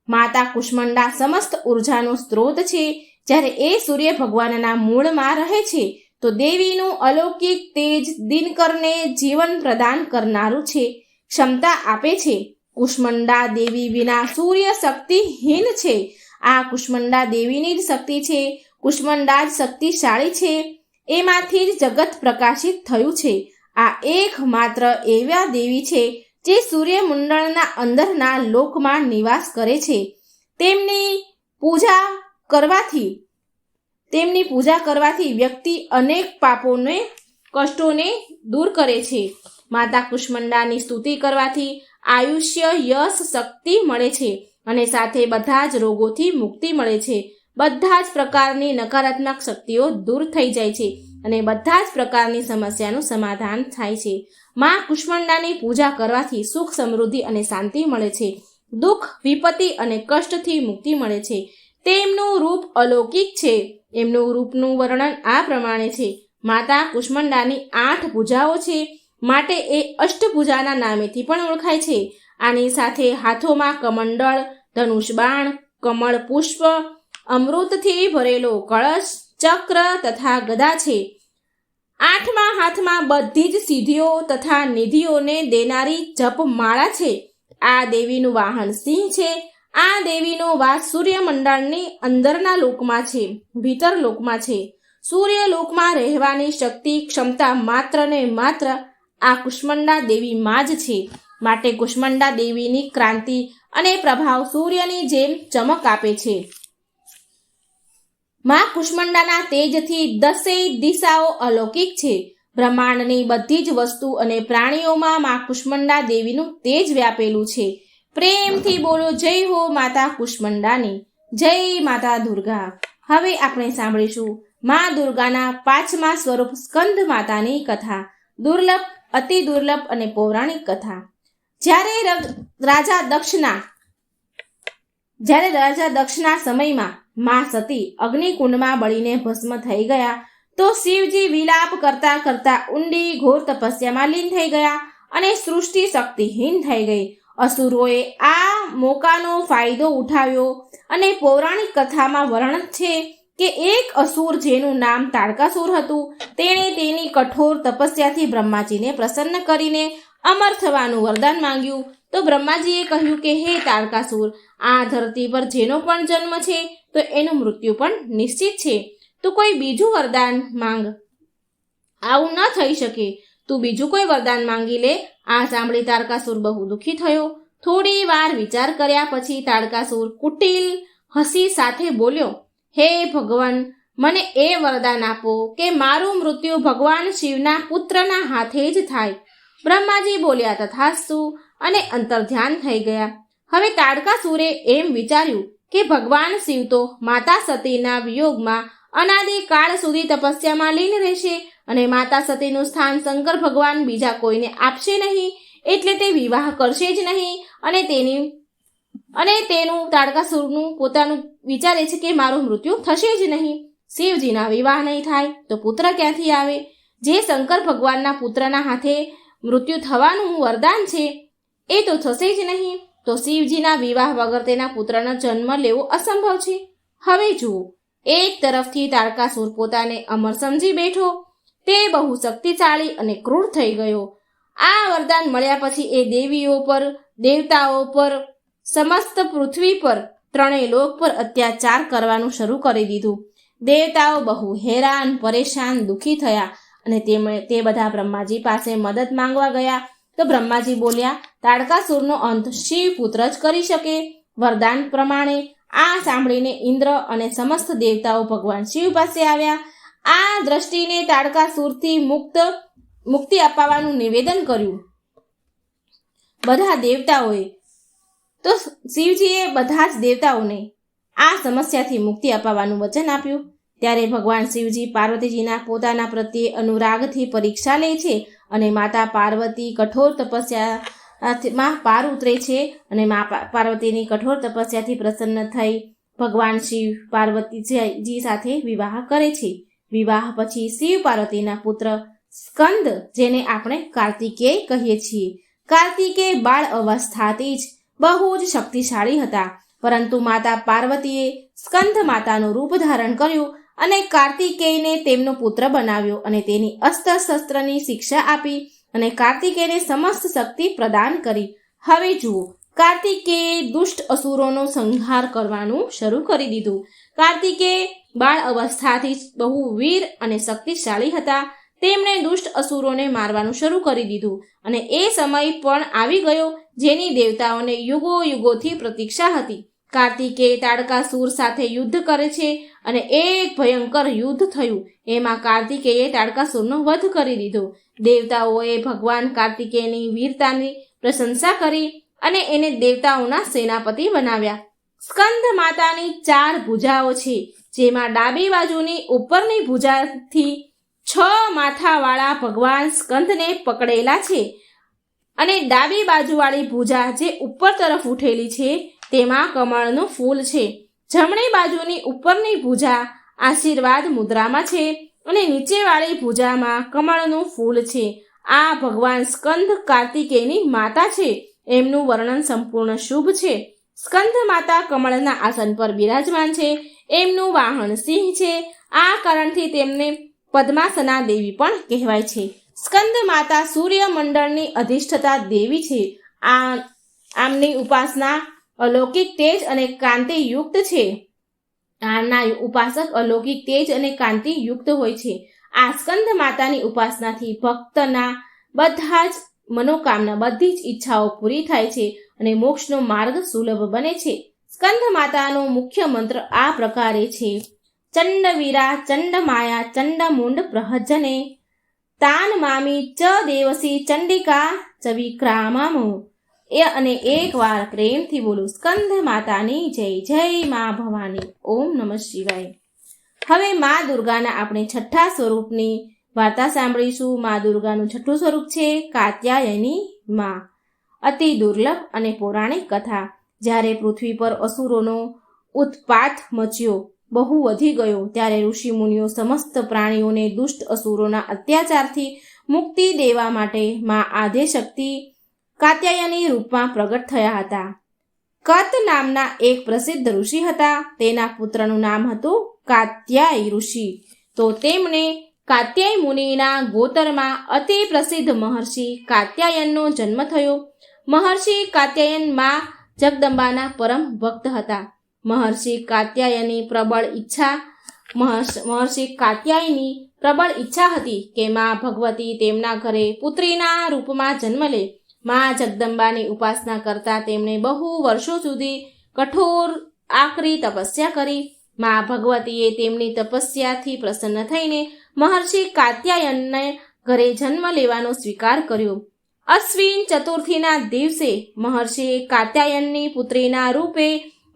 માતા કુષ્માંડા સમસ્ત ઉર્જાનો સ્ત્રોત છે. જ્યારે એ સૂર્ય ભગવાનના મૂળમાં રહે છે તો દેવીનું અલૌકિક તેજ દિનકરને જીવન પ્રદાન કરનારું છે, ક્ષમતા આપે છે. કુષ્માંડા દેવી વિના સૂર્ય શક્તિહીન છે. આ કુષ્માંડા દેવીની જ શક્તિ છે. કુષ્માંડા જ શક્તિશાળી છે. એમાંથી જ જગત પ્રકાશિત થયું છે. આ એકમાત્ર એવા દેવી છે જે સૂર્યમંડળના અંદરના લોકમાં નિવાસ કરે છે. તેમની પૂજા કરવાથી વ્યક્તિ અનેક પાપોને, કષ્ટોને દૂર કરે છે. માતા કુષ્માંડાની સ્તુતિ કરવાથી આયુષ્ય, યશ, શક્તિ મળે છે અને સાથે બધા જ રોગોથી મુક્તિ મળે છે. બધા જ પ્રકારની નકારાત્મક શક્તિઓ દૂર થઈ જાય છે અને બધા જ પ્રકારની સમસ્યાનું સમાધાન થાય છે. માં કુષ્માંડાની પૂજા કરવાથી સુખ, સમૃદ્ધિ અને શાંતિ મળે છે. દુઃખ, વિપત્તિ અને કષ્ટથી મુક્તિ મળે છે. તેમનું રૂપ અલૌકિક છે. એમનું રૂપનું વર્ણન આ પ્રમાણે છે. માતા કુષ્માંડાની 8 ભુજાઓ છે, માટે એ અષ્ટભુજાના નામેથી પણ ઓળખાય છે. આની સાથે હાથોમાં કમંડળ, ધનુષ બાણ, કમળ પુષ્પ, અમૃતથી ભરેલો કળશ, ચક્ર તથા ગદા છે. 8મા હાથમાં બધી જ સિદ્ધિઓ તથા નિધિઓને દેનારી જપમાળા છે. આ દેવીનું વાહન સિંહ છે. આ દેવીનો વાસ સૂર્યમંડળની અંદરના લોકમાં છે, ભીતર લોકમાં છે. સૂર્યલોકમાં રહેવાની શક્તિ, ક્ષમતા માત્ર ને માત્ર આ કુષ્માંડા દેવીમાં જ છે. માટે કુષ્માંડા દેવીની ક્રાંતિ અને પ્રભાવ સૂર્યની જેમ ચમક આપે છે. માં કુષ્માંડાના તેજથી 10 દિશાઓ અલૌકિક છે. બ્રહ્માંડની બધી જ વસ્તુ અને પ્રાણીઓમાં માં કુષ્માંડા દેવીનું તેજ વ્યાપેલું છે. પ્રેમથી બોલો જય હો માતા કુષ્માંડાની, જય માતા દુર્ગા. હવે આપણે સાંભળીશું માં દુર્ગાના 5મા સ્વરૂપ સ્કંદ માતાની કથા. દુર્લભ, અતિ દુર્લભ અને પૌરાણિક કથા. જ્યારે રાજા દક્ષના સમયમાં માં સતી અગ્નિકુંડમાં બળીને ભસ્મ થઈ ગયા તો શિવજી વિલાપ કરતા કરતા ઊંડી ઘોર તપસ્યામાં લીન થઈ ગયા અને સૃષ્ટિ શક્તિહીન થઈ ગઈ. અસુરોએ આ મોકાનો ફાયદો ઉઠાવ્યો અને પૌરાણિક કથામાં વર્ણન છે કે એક અસુર જેનું નામ તાડકાસુર હતું, તેણે તેની કઠોર તપસ્યાથી બ્રહ્માજીને પ્રસન્ન કરીને અમર થવાનું વરદાન માંગ્યું. તો બ્રહ્માજીએ કહ્યું કે હે તાડકાસુર, આ ધરતી પર જેનો પણ જન્મ છે તો એનું મૃત્યુ પણ નિશ્ચિત છે. તું કોઈ બીજું વરદાન માંગ. આવું ન થઈ શકે. તું બીજું કોઈ વરદાન માંગી લે. આ સાંભળી તાડકાસુર બહુ દુઃખી થયો. થોડી વાર વિચાર કર્યા પછી તાડકાસુર કુટિલ હસી સાથે બોલ્યો, હે ભગવાન, મને એ વરદાન આપો કે મારું મૃત્યુ ભગવાન શિવના પુત્રના હાથે જ થાય. બ્રહ્માજી બોલ્યા તથાસ્તુ અને અંતર્ધ્યાન થઈ ગયા. હવે તાડકાસુરે એમ વિચાર્યું કે ભગવાન શિવ તો માતા સતીના વિયોગમાં અનાદિકાળ સુધી તપસ્યામાં લીન રહેશે અને માતા સતીનું સ્થાન શંકર ભગવાન બીજા કોઈને આપશે નહીં, એટલે તે વિવાહ કરશે જ નહીં. અને તેનું તાડકાસુરનું પોતાનું વિચારે છે કે મારું મૃત્યુ થશે જ નહીં. શિવજીના વિવાહ નહીં થાય તો પુત્ર ક્યાંથી આવે? જે શંકર ભગવાનના પુત્રના હાથે મૃત્યુ થવાનું વરદાન છે એ તો થશે જ નહીં. તો શિવજીના વિવાહ વગર તેના પુત્રનો જન્મ લેવો અસંભવ છે. હવે જુઓ, એક તરફથી તાડકાસુર પોતાને અમર સમજી બેઠો. તે બહુ શક્તિશાળી અને ક્રૂર થઈ ગયો. આ વરદાન મળ્યા પછી એ દેવીઓ પર, દેવતાઓ પર, સમસ્ત પૃથ્વી પર ત્રણેય લોક પર અત્યાચાર કરવાનું શરૂ કરી દીધું. દેવતાઓ બહુ હેરાન, પરેશાન, દુઃખી થયા અને તે બધા બ્રહ્માજી પાસે મદદ માંગવા ગયા. તો બ્રહ્માજી બોલ્યા, તાડકાસુરનો અંત શિવપુત્ર જ કરી શકે. વરદાન પ્રમાણે આ સાંભળીને ઇન્દ્ર અને સમસ્ત દેવતાઓ ભગવાન શિવ પાસે આવ્યા. આ દ્રષ્ટિને તાડકાસુરથી મુક્તિ અપાવવાનું નિવેદન કર્યું બધા દેવતાઓએ. તો શિવજીએ બધા જ દેવતાઓને આ સમસ્યાથી મુક્તિ અપાવવાનું વચન આપ્યું. ત્યારે ભગવાન શિવજી પાર્વતીજીના પોતાના પ્રત્યે અનુરાગથી પરીક્ષા લે છે અને માતા પાર્વતી કઠોર તપસ્યામાં પાર ઉતરે છે અને મા પાર્વતીની કઠોર તપસ્યાથી પ્રસન્ન થઈ ભગવાન શિવ પાર્વતીજી સાથે વિવાહ કરે છે. વિવાહ પછી શિવ પાર્વતીના પુત્ર સ્કંદ, જેને આપણે કાર્તિકેય કહીએ છીએ. કાર્તિકેય બાળ અવસ્થાથી જ બહુ જ શક્તિશાળી હતા, પરંતુ માતા પાર્વતીએ સ્કંદ માતાનું રૂપ ધારણ કર્યું અને કાર્તિકેયને તેમનો પુત્ર બનાવ્યો અને તેની અસ્ત્ર શસ્ત્રની શિક્ષા આપી અને કાર્તિકેયને સમસ્ત શક્તિ પ્રદાન કરી. હવે જુઓ, કાર્તિકેયે દુષ્ટ અસુરોનો સંહાર કરવાનું શરૂ કરી દીધું. કાર્તિકેય બાળ અવસ્થાથી જ બહુ વીર અને શક્તિશાળી હતા. તેમણે દુષ્ટ અસુરોને મારવાનું શરૂ કરી દીધું અને એ સમય પણ આવી ગયો જેની દેવતાઓને યુગો યુગોથી પ્રતીક્ષા હતી. કાર્તિકેય તાડકાસુર સાથે યુદ્ધ કરે છે અને એક ભયંકર યુદ્ધ થયું. એમાં કાર્તિકેયે તાડકાસુરનો વધ કરી દીધો. દેવતાઓએ ભગવાન કાર્તિકેયની વીરતાની પ્રશંસા કરી અને એને દેવતાઓના સેનાપતિ બનાવ્યા. સ્કંદ માતાની 4 ભુજાઓ છે, જેમાં ડાબી બાજુની ઉપરની ભુજાથી 6 માથાવાળા ભગવાન સ્કંદને પકડેલા છે અને ડાબી બાજુવાળી ભુજા જે ઉપર તરફ ઉઠેલી છે તેમાં કમળનું ફૂલ છે. જમણી બાજુની ઉપરની ભુજા આશીર્વાદ મુદ્રામાં છે અને નીચેવાળી ભુજામાં કમળનું ફૂલ છે. આ ભગવાન સ્કંદ કાર્તિકેયની માતા છે. એમનું વર્ણન સંપૂર્ણ શુભ છે. સ્કંદ માતા કમળના આસન પર બિરાજમાન છે. એમનું વાહન સિંહ છે. આ કારણથી તેમને પદ્માસના દેવી પણ કહેવાય છે. સ્કંદ માતા સૂર્યમંડળની અધિષ્ઠતા દેવી છે. આમની ઉપાસના અલૌકિક તેજ અને કાંતિ યુક્ત છે. આના ઉપાસક અલૌકિક તેજ અને કાંતિ યુક્ત હોય છે. આ સ્કંદ માતાની ઉપાસનાથી ભક્તના બધા જ મનોકામના, બધી જ ઈચ્છાઓ પૂરી થાય છે અને મોક્ષનો માર્ગ સુલભ બને છે. સ્કંદ માતાનો મુખ્ય મંત્ર આ પ્રકારે છે: ચંડવીરા ચંડમાયા ચંડમુંડ પ્રહજને તાન મામી ચ દેવસી ચંડિકા ચ વિક્રામમો. અને એકવાર પ્રેમથી બોલું, સ્કંદ માતાની જય જય મા ભવાની. ઓમ નમઃ શિવાય. હવે મા દુર્ગાના આપણે 6થા સ્વરૂપની વાર્તા સાંભળીશું. મા દુર્ગાનું 6થું સ્વરૂપ છે કાત્યાયની મા. અતિ દુર્લભ અને પૌરાણિક કથા. જ્યારે પૃથ્વી પર અસુરોનો ઉત્પાત મચ્યો, બહુ વધી ગયો, ત્યારે ઋષિ મુનિઓ સમસ્ત પ્રાણીઓને દુષ્ટ અસુરોના અત્યાચારથી મુક્તિ દેવા માટે મા આદ્યશક્તિ કાત્યાયની રૂપમાં પ્રગટ થયા હતા. કત નામના એક પ્રસિદ્ધ ઋષિ હતા. તેના પુત્રનું નામ હતું કાત્યાય ઋષિ. તો તેમને કાત્યાય મુનિના ગોતરમાં અતિ પ્રસિદ્ધ મહર્ષિ કાત્યાયનનો જન્મ થયો. મહર્ષિ કાત્યાયન મા જગદંબાના પરમ ભક્ત હતા. મહર્ષિ કાત્યાયની પ્રબળ ઈચ્છા હતી કે મા ભગવતી તેમના ઘરે પુત્રીના રૂપમાં જન્મ લે. મા જગદંબાની ઉપાસના કરતા તેમણે બહુ વર્ષો સુધી કઠોર આકરી તપસ્યા કરી. મા ભગવતીએ તેમની તપસ્યાથી પ્રસન્ન થઈને મહર્ષિ કાત્યાયનને ઘરે જન્મ લેવાનો સ્વીકાર કર્યો. અશ્વિન ચતુર્થીના દિવસે મહર્ષિ કાત્યાયનની પુત્રીના રૂપે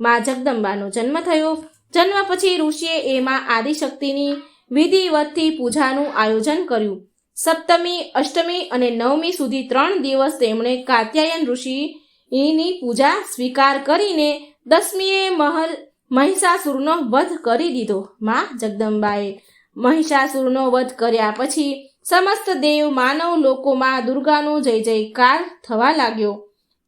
મા જગદંબાનો જન્મ થયો. જન્મ પછી ઋષિએ એમાં આદિશક્તિની વિધિવતથી પૂજાનું આયોજન કર્યું. સપ્તમી, અષ્ટમી અને નવમી સુધી 3 દિવસ તેમણે કાત્યાયન ઋષિની પૂજા સ્વીકાર કરીને 10મીએ મહિષાસુરનો વધ કરી દીધો. મા જગદંબાએ મહિષાસુરનો વધ કર્યા પછી સમસ્ત દેવ માનવ લોકોમાં દુર્ગાનો જય જયકાર થવા લાગ્યો.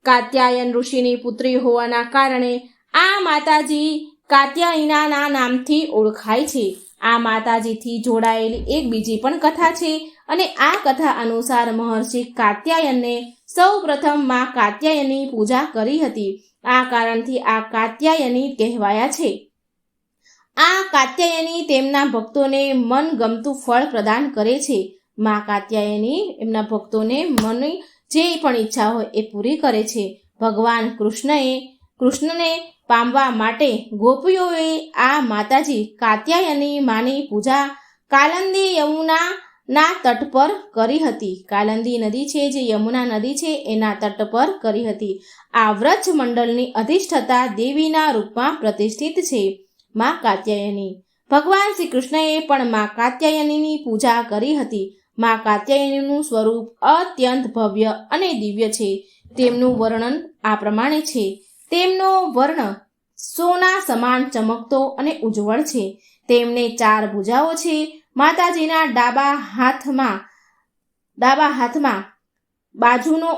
કાત્યાયન ઋષિની પુત્રી હોવાના કારણે આ માતાજી કાત્યાયનના નામથી ઓળખાય છે. આ માતાજીથી જોડાયેલી એક બીજી પણ કથા છે અને આ કથા અનુસાર મહર્ષિ કાત્યાયને સૌ પ્રથમ માં કાત્યાયની પૂજા કરી હતી. આ કારણથી આ કાત્યાયની કહેવાયા છે. આ કાત્યાયની તેમના ભક્તોને મનગમતું ફળ પ્રદાન કરે છે. માં કાત્યાયની એમના ભક્તોને મનની જે પણ ઈચ્છા હોય એ પૂરી કરે છે. ભગવાન કૃષ્ણને પામવા માટે ગોપીઓએ આ માતાજી કાત્યાયની માની પૂજા કાલિંદી યમુનાના તટ પર કરી હતી. કાલિંદી નદી છે જે યમુના નદી છે એના તટ પર કરી હતી. આ વ્રજ મંડળની અધિષ્ઠતા દેવીના રૂપમાં પ્રતિષ્ઠિત છે માં કાત્યાયની. ભગવાન શ્રી કૃષ્ણએ પણ માં કાત્યાયનીની પૂજા કરી હતી. માં કાત્યાયનીનું સ્વરૂપ અત્યંત ભવ્ય અને દિવ્ય છે. તેમનું વર્ણન આ પ્રમાણે છે. તેમનો વર્ણ સોના સમાન ચમકતો અને ઉજ્જવળ છે. તેમને 4 ભુજાઓ છે. માતાજીના ડાબા હાથનો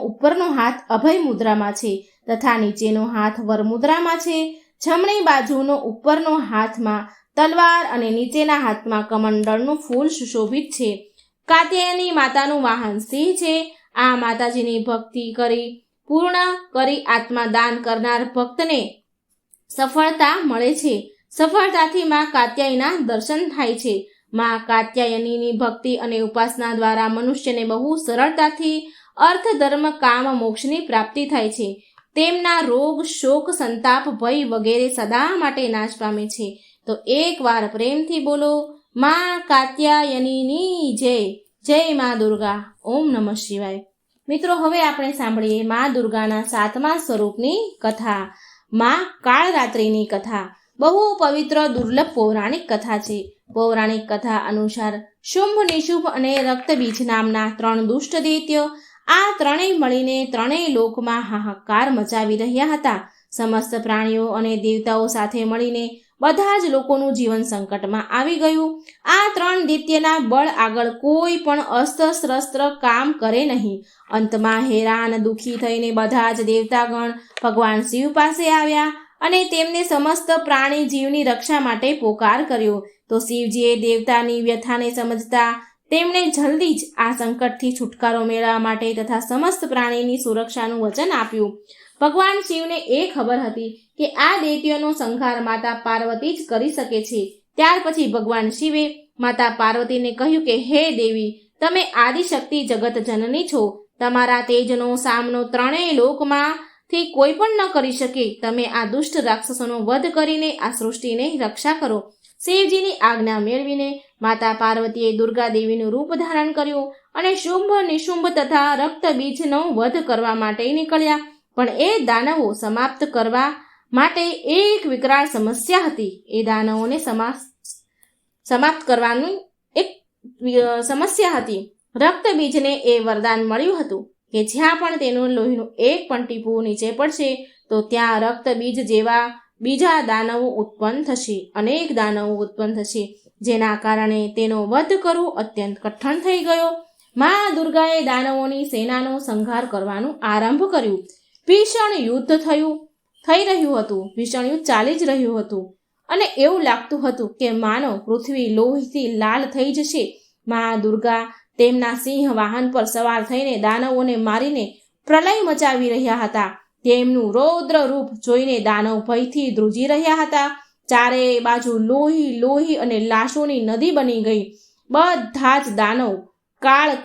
ઉપરનો હાથ અભય મુદ્રામાં છે તથા નીચેનો હાથ વર મુદ્રામાં છે. જમણી બાજુનો ઉપરનો હાથમાં તલવાર અને નીચેના હાથમાં કમંડળનું ફૂલ સુશોભિત છે. કાત્યાયની માતાનું વાહન સિંહ છે. આ માતાજીની ભક્તિ પૂર્ણ કરી આત્મા દાન કરનાર ભક્તને સફળતા મળે છે. સફળતાથી માં કાત્યાયના દર્શન થાય છે. માં કાત્યાયનીની ભક્તિ અને ઉપાસના દ્વારા મનુષ્યને બહુ સરળતાથી અર્થ ધર્મ કામ મોક્ષની પ્રાપ્તિ થાય છે. તેમના રોગ શોક સંતાપ ભય વગેરે સદા માટે નાશ પામે છે. તો એકવાર પ્રેમથી બોલો માં કાત્યાયનીની જય. જય માં દુર્ગા. ઓમ નમઃ શિવાય. મિત્રો, હવે આપણે સાંભળીએ માં દુર્ગાના 7મા સ્વરૂપની કથા, માં કાળરાત્રિની કથા. બહુ પવિત્ર દુર્લભ પૌરાણિક કથા છે. પૌરાણિક કથા અનુસાર શુંભ, નિશુંભ અને રક્તબીજ નામના 3 દુષ્ટ દૈત્યો, આ ત્રણેય મળીને ત્રણેય લોકમાં હાહાકાર મચાવી રહ્યા હતા. સમસ્ત પ્રાણીઓ અને દેવતાઓ સાથે મળીને બધા જ લોકોનું જીવન સંકટમાં આવી ગયું. આ 3 દૈત્યના બળ આગળ કોઈ પણ અસ્ત્ર-શસ્ત્ર કામ કરે નહીં. અંતમાં હેરાન દુઃખી થઈને બધા જ દેવતાગણ ભગવાન શિવ પાસે આવ્યા અને તેમને સમસ્ત પ્રાણી જીવની રક્ષા માટે પોકાર કર્યો. તો શિવજીએ દેવતાની વ્યથાને સમજતા તેમણે જલ્દી જ આ સંકટથી છુટકારો મેળવવા માટે તથા સમસ્ત પ્રાણીની સુરક્ષાનું વચન આપ્યું. ભગવાન શિવને એ ખબર હતી કે આ દૈત્યોનો સંહાર માતા પાર્વતી જ કરી શકે છે. ત્યાર પછી ભગવાન શિવે માતા પાર્વતીને કહ્યું કે હે દેવી, તમે આદિશક્તિ જગત જનની છો. તમારા તેજનો સામનો ત્રણેય લોકમાંથી કોઈ પણ ન કરી શકે. તમે આ દુષ્ટ રાક્ષસોનો વધ કરીને આ સૃષ્ટિને રક્ષા કરો. શિવજીની આજ્ઞા મેળવીને માતા પાર્વતીએ દુર્ગા દેવીનું રૂપ ધારણ કર્યું અને શુંભ, નિશુંભ તથા રક્તબીજનો વધ કરવા માટે નીકળ્યા. પણ એ દાનવો સમાપ્ત કરવા માટે એક વિકરાળ સમસ્યા હતી. એ દાનવોને સમાપ્ત કરવાની એક સમસ્યા હતી. રક્તબીજને એ વરદાન મળ્યું હતું કે જ્યાં પણ તેનું લોહીનું એક પણ ટીપું નીચે પડશે તો ત્યાં રક્તબીજ જેવા બીજા દાનવો ઉત્પન્ન થશે, અનેક દાનવો ઉત્પન્ન થશે, જેના કારણે તેનો વધ કરવું અત્યંત કઠણ થઈ ગયો. મા દુર્ગાએ દાનવોની સેનાનો સંહાર કરવાનું આરંભ કર્યું. ભીષણ યુદ્ધ થઈ રહ્યું હતું. ભીષણ યુદ્ધ ચાલી જ રહ્યું હતું અને એવું લાગતું હતું કે માનો પૃથ્વી લોહીથી લાલ થઈ જશે. મા દુર્ગા તેમના સિંહ વાહન પર સવાર થઈને દાનવોને મારીને પ્રલય મચાવી રહ્યા હતા. તેમનું રૌદ્ર રૂપ જોઈને દાનવ ભયથી ધ્રુજી રહ્યા હતા. ચારે બાજુ લોહી લોહી અને લાશોની નદી બની ગઈ. બધા જ દાનવ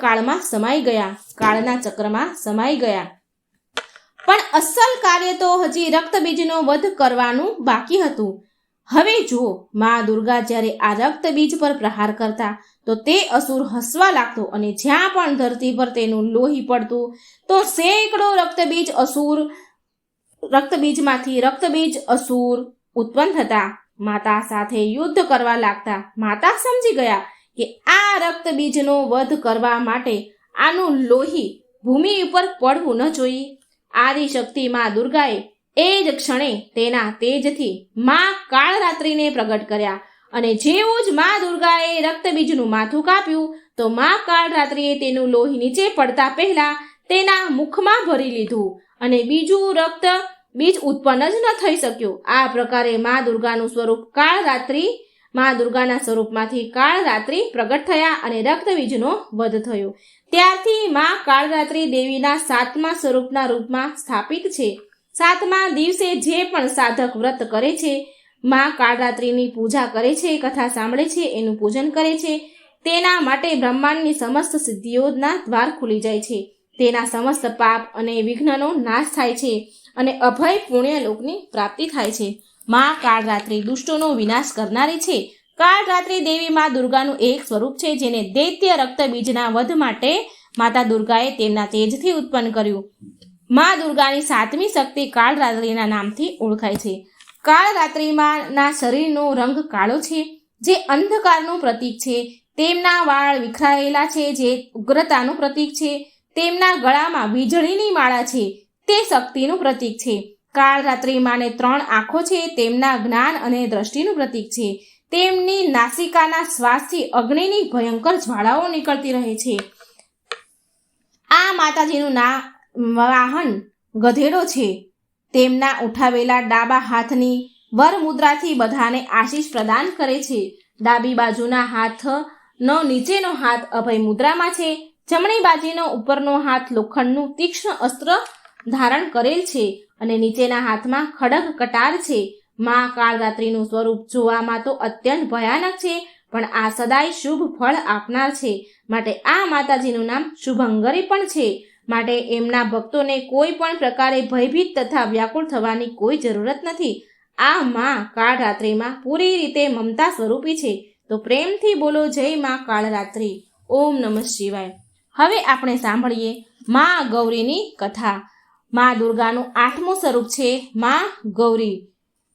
કાળમાં સમાઈ ગયા, કાળના ચક્રમાં સમાઈ ગયા. પણ અસલ કાર્ય તો હજી રક્તબીજનો વધ કરવાનું બાકી હતું. હવે જુઓ, મા દુર્ગા જ્યારે આ રક્તબીજ પર પ્રહાર કરતા તો તે અસુર હસવા લાગતો અને જ્યાં પણ ધરતી પર તેનું લોહી પડતું તો સેંકડો રક્તબીજ અસુર ઉત્પન્ન થતા. માતા સાથે યુદ્ધ કરવા લાગતા. માતા સમજી ગયા કે આ રક્તબીજનો વધ કરવા માટે આનું લોહી ભૂમિ ઉપર પડવું ન જોઈએ. આદિશક્તિ મા દુર્ગાએ એ જ ક્ષણે તેના તેજથી મા કાળરાત્રિને પ્રગટ કર્યા અને જેવું જ મા દુર્ગાએ રક્તબીજનું માથું કાપ્યું તો મા કાળરાત્રિએ તેનું લોહી નીચે પડતા પહેલા તેના મુખમાં ભરી લીધું અને બીજું રક્તબીજ ઉત્પન્ન જ ન થઈ શક્યું. આ પ્રકારે મા દુર્ગાનું સ્વરૂપ કાળરાત્રિ મા દુર્ગાના સ્વરૂપમાંથી કાળરાત્રિ પ્રગટ થયા અને રક્તબીજનો વધ થયો. ત્યારથી મા કાળરાત્રિ દેવીના 7મા સ્વરૂપના રૂપમાં સ્થાપિત છે. 7મા દિવસે જે પણ સાધક વ્રત કરે છે, મા કાળરાત્રિની પૂજા કરે છે, કથા સાંભળે છે, એનું પૂજન કરે છે, તેના માટે બ્રહ્માંડની સમસ્ત સિદ્ધિઓના દ્વાર ખુલી જાય છે. તેના સમસ્ત પાપ અને વિઘ્નનો નાશ થાય છે અને અભય પુણ્યલોકની પ્રાપ્તિ થાય છે. મા કાળરાત્રિ દુષ્ટોનો વિનાશ કરનારી છે. કાળરાત્રિ દેવી મા દુર્ગાનું એક સ્વરૂપ છે, જેને દૈત્ય રક્તબીજના વધ માટે માતા દુર્ગાએ તેમના તેજથી ઉત્પન્ન કર્યું. મા દુર્ગાની 7મી શક્તિ કાળરાત્રિના નામથી ઓળખાય છે. કાળરાત્રિમાંના શરીરનો રંગ કાળો છે, જે અંધકારનું પ્રતીક છે. તેમના વાળ વિખરાયેલા છે, જે ઉગ્રતાનું પ્રતીક છે. તેમના ગળામાં વીજળીની માળા છે, તે શક્તિનું પ્રતીક છે. કાળરાત્રિ માને 3 આંખો છે, તેમના જ્ઞાન અને દ્રષ્ટિનું પ્રતીક છે. તેમની નાસિકાના શ્વાસથી અગ્નિની ભયંકર જ્વાળાઓ નીકળતી રહે છે. આ માતાજીનું વાહન ગધેડો છે. તેમના ઉઠાવેલા ડાબા હાથની વરમુદ્રાથી બધાને આશીષ પ્રદાન કરે છે. ડાબી બાજુના હાથનો નીચેનો હાથ અભય મુદ્રામાં છે. જમણી બાજુનો ઉપરનો હાથ લોખંડનું તીક્ષ્ણ અસ્ત્ર ધારણ કરેલ છે અને નીચેના હાથમાં ખડગ કટાર છે. મા કાળરાત્રિનું સ્વરૂપ જોવામાં તો અત્યંત ભયાનક છે, પણ આ સદાય શુભ ફળ આપનાર છે. માટે આ માતાજીનું નામ શુભંકરી પણ છે. માટે એમના ભક્તોને કોઈ પણ પ્રકારે ભયભીત તથા વ્યાકુળ થવાની કોઈ જરૂરત નથી. આ મા કાળરાત્રિમાં પૂરી રીતે મમતા સ્વરૂપી છે. તો પ્રેમથી બોલો જય મા કાળરાત્રિ. ઓમ નમઃ શિવાય. હવે આપણે સાંભળીએ મા ગૌરીની કથા. મા દુર્ગાનું 8મું સ્વરૂપ છે મા ગૌરી.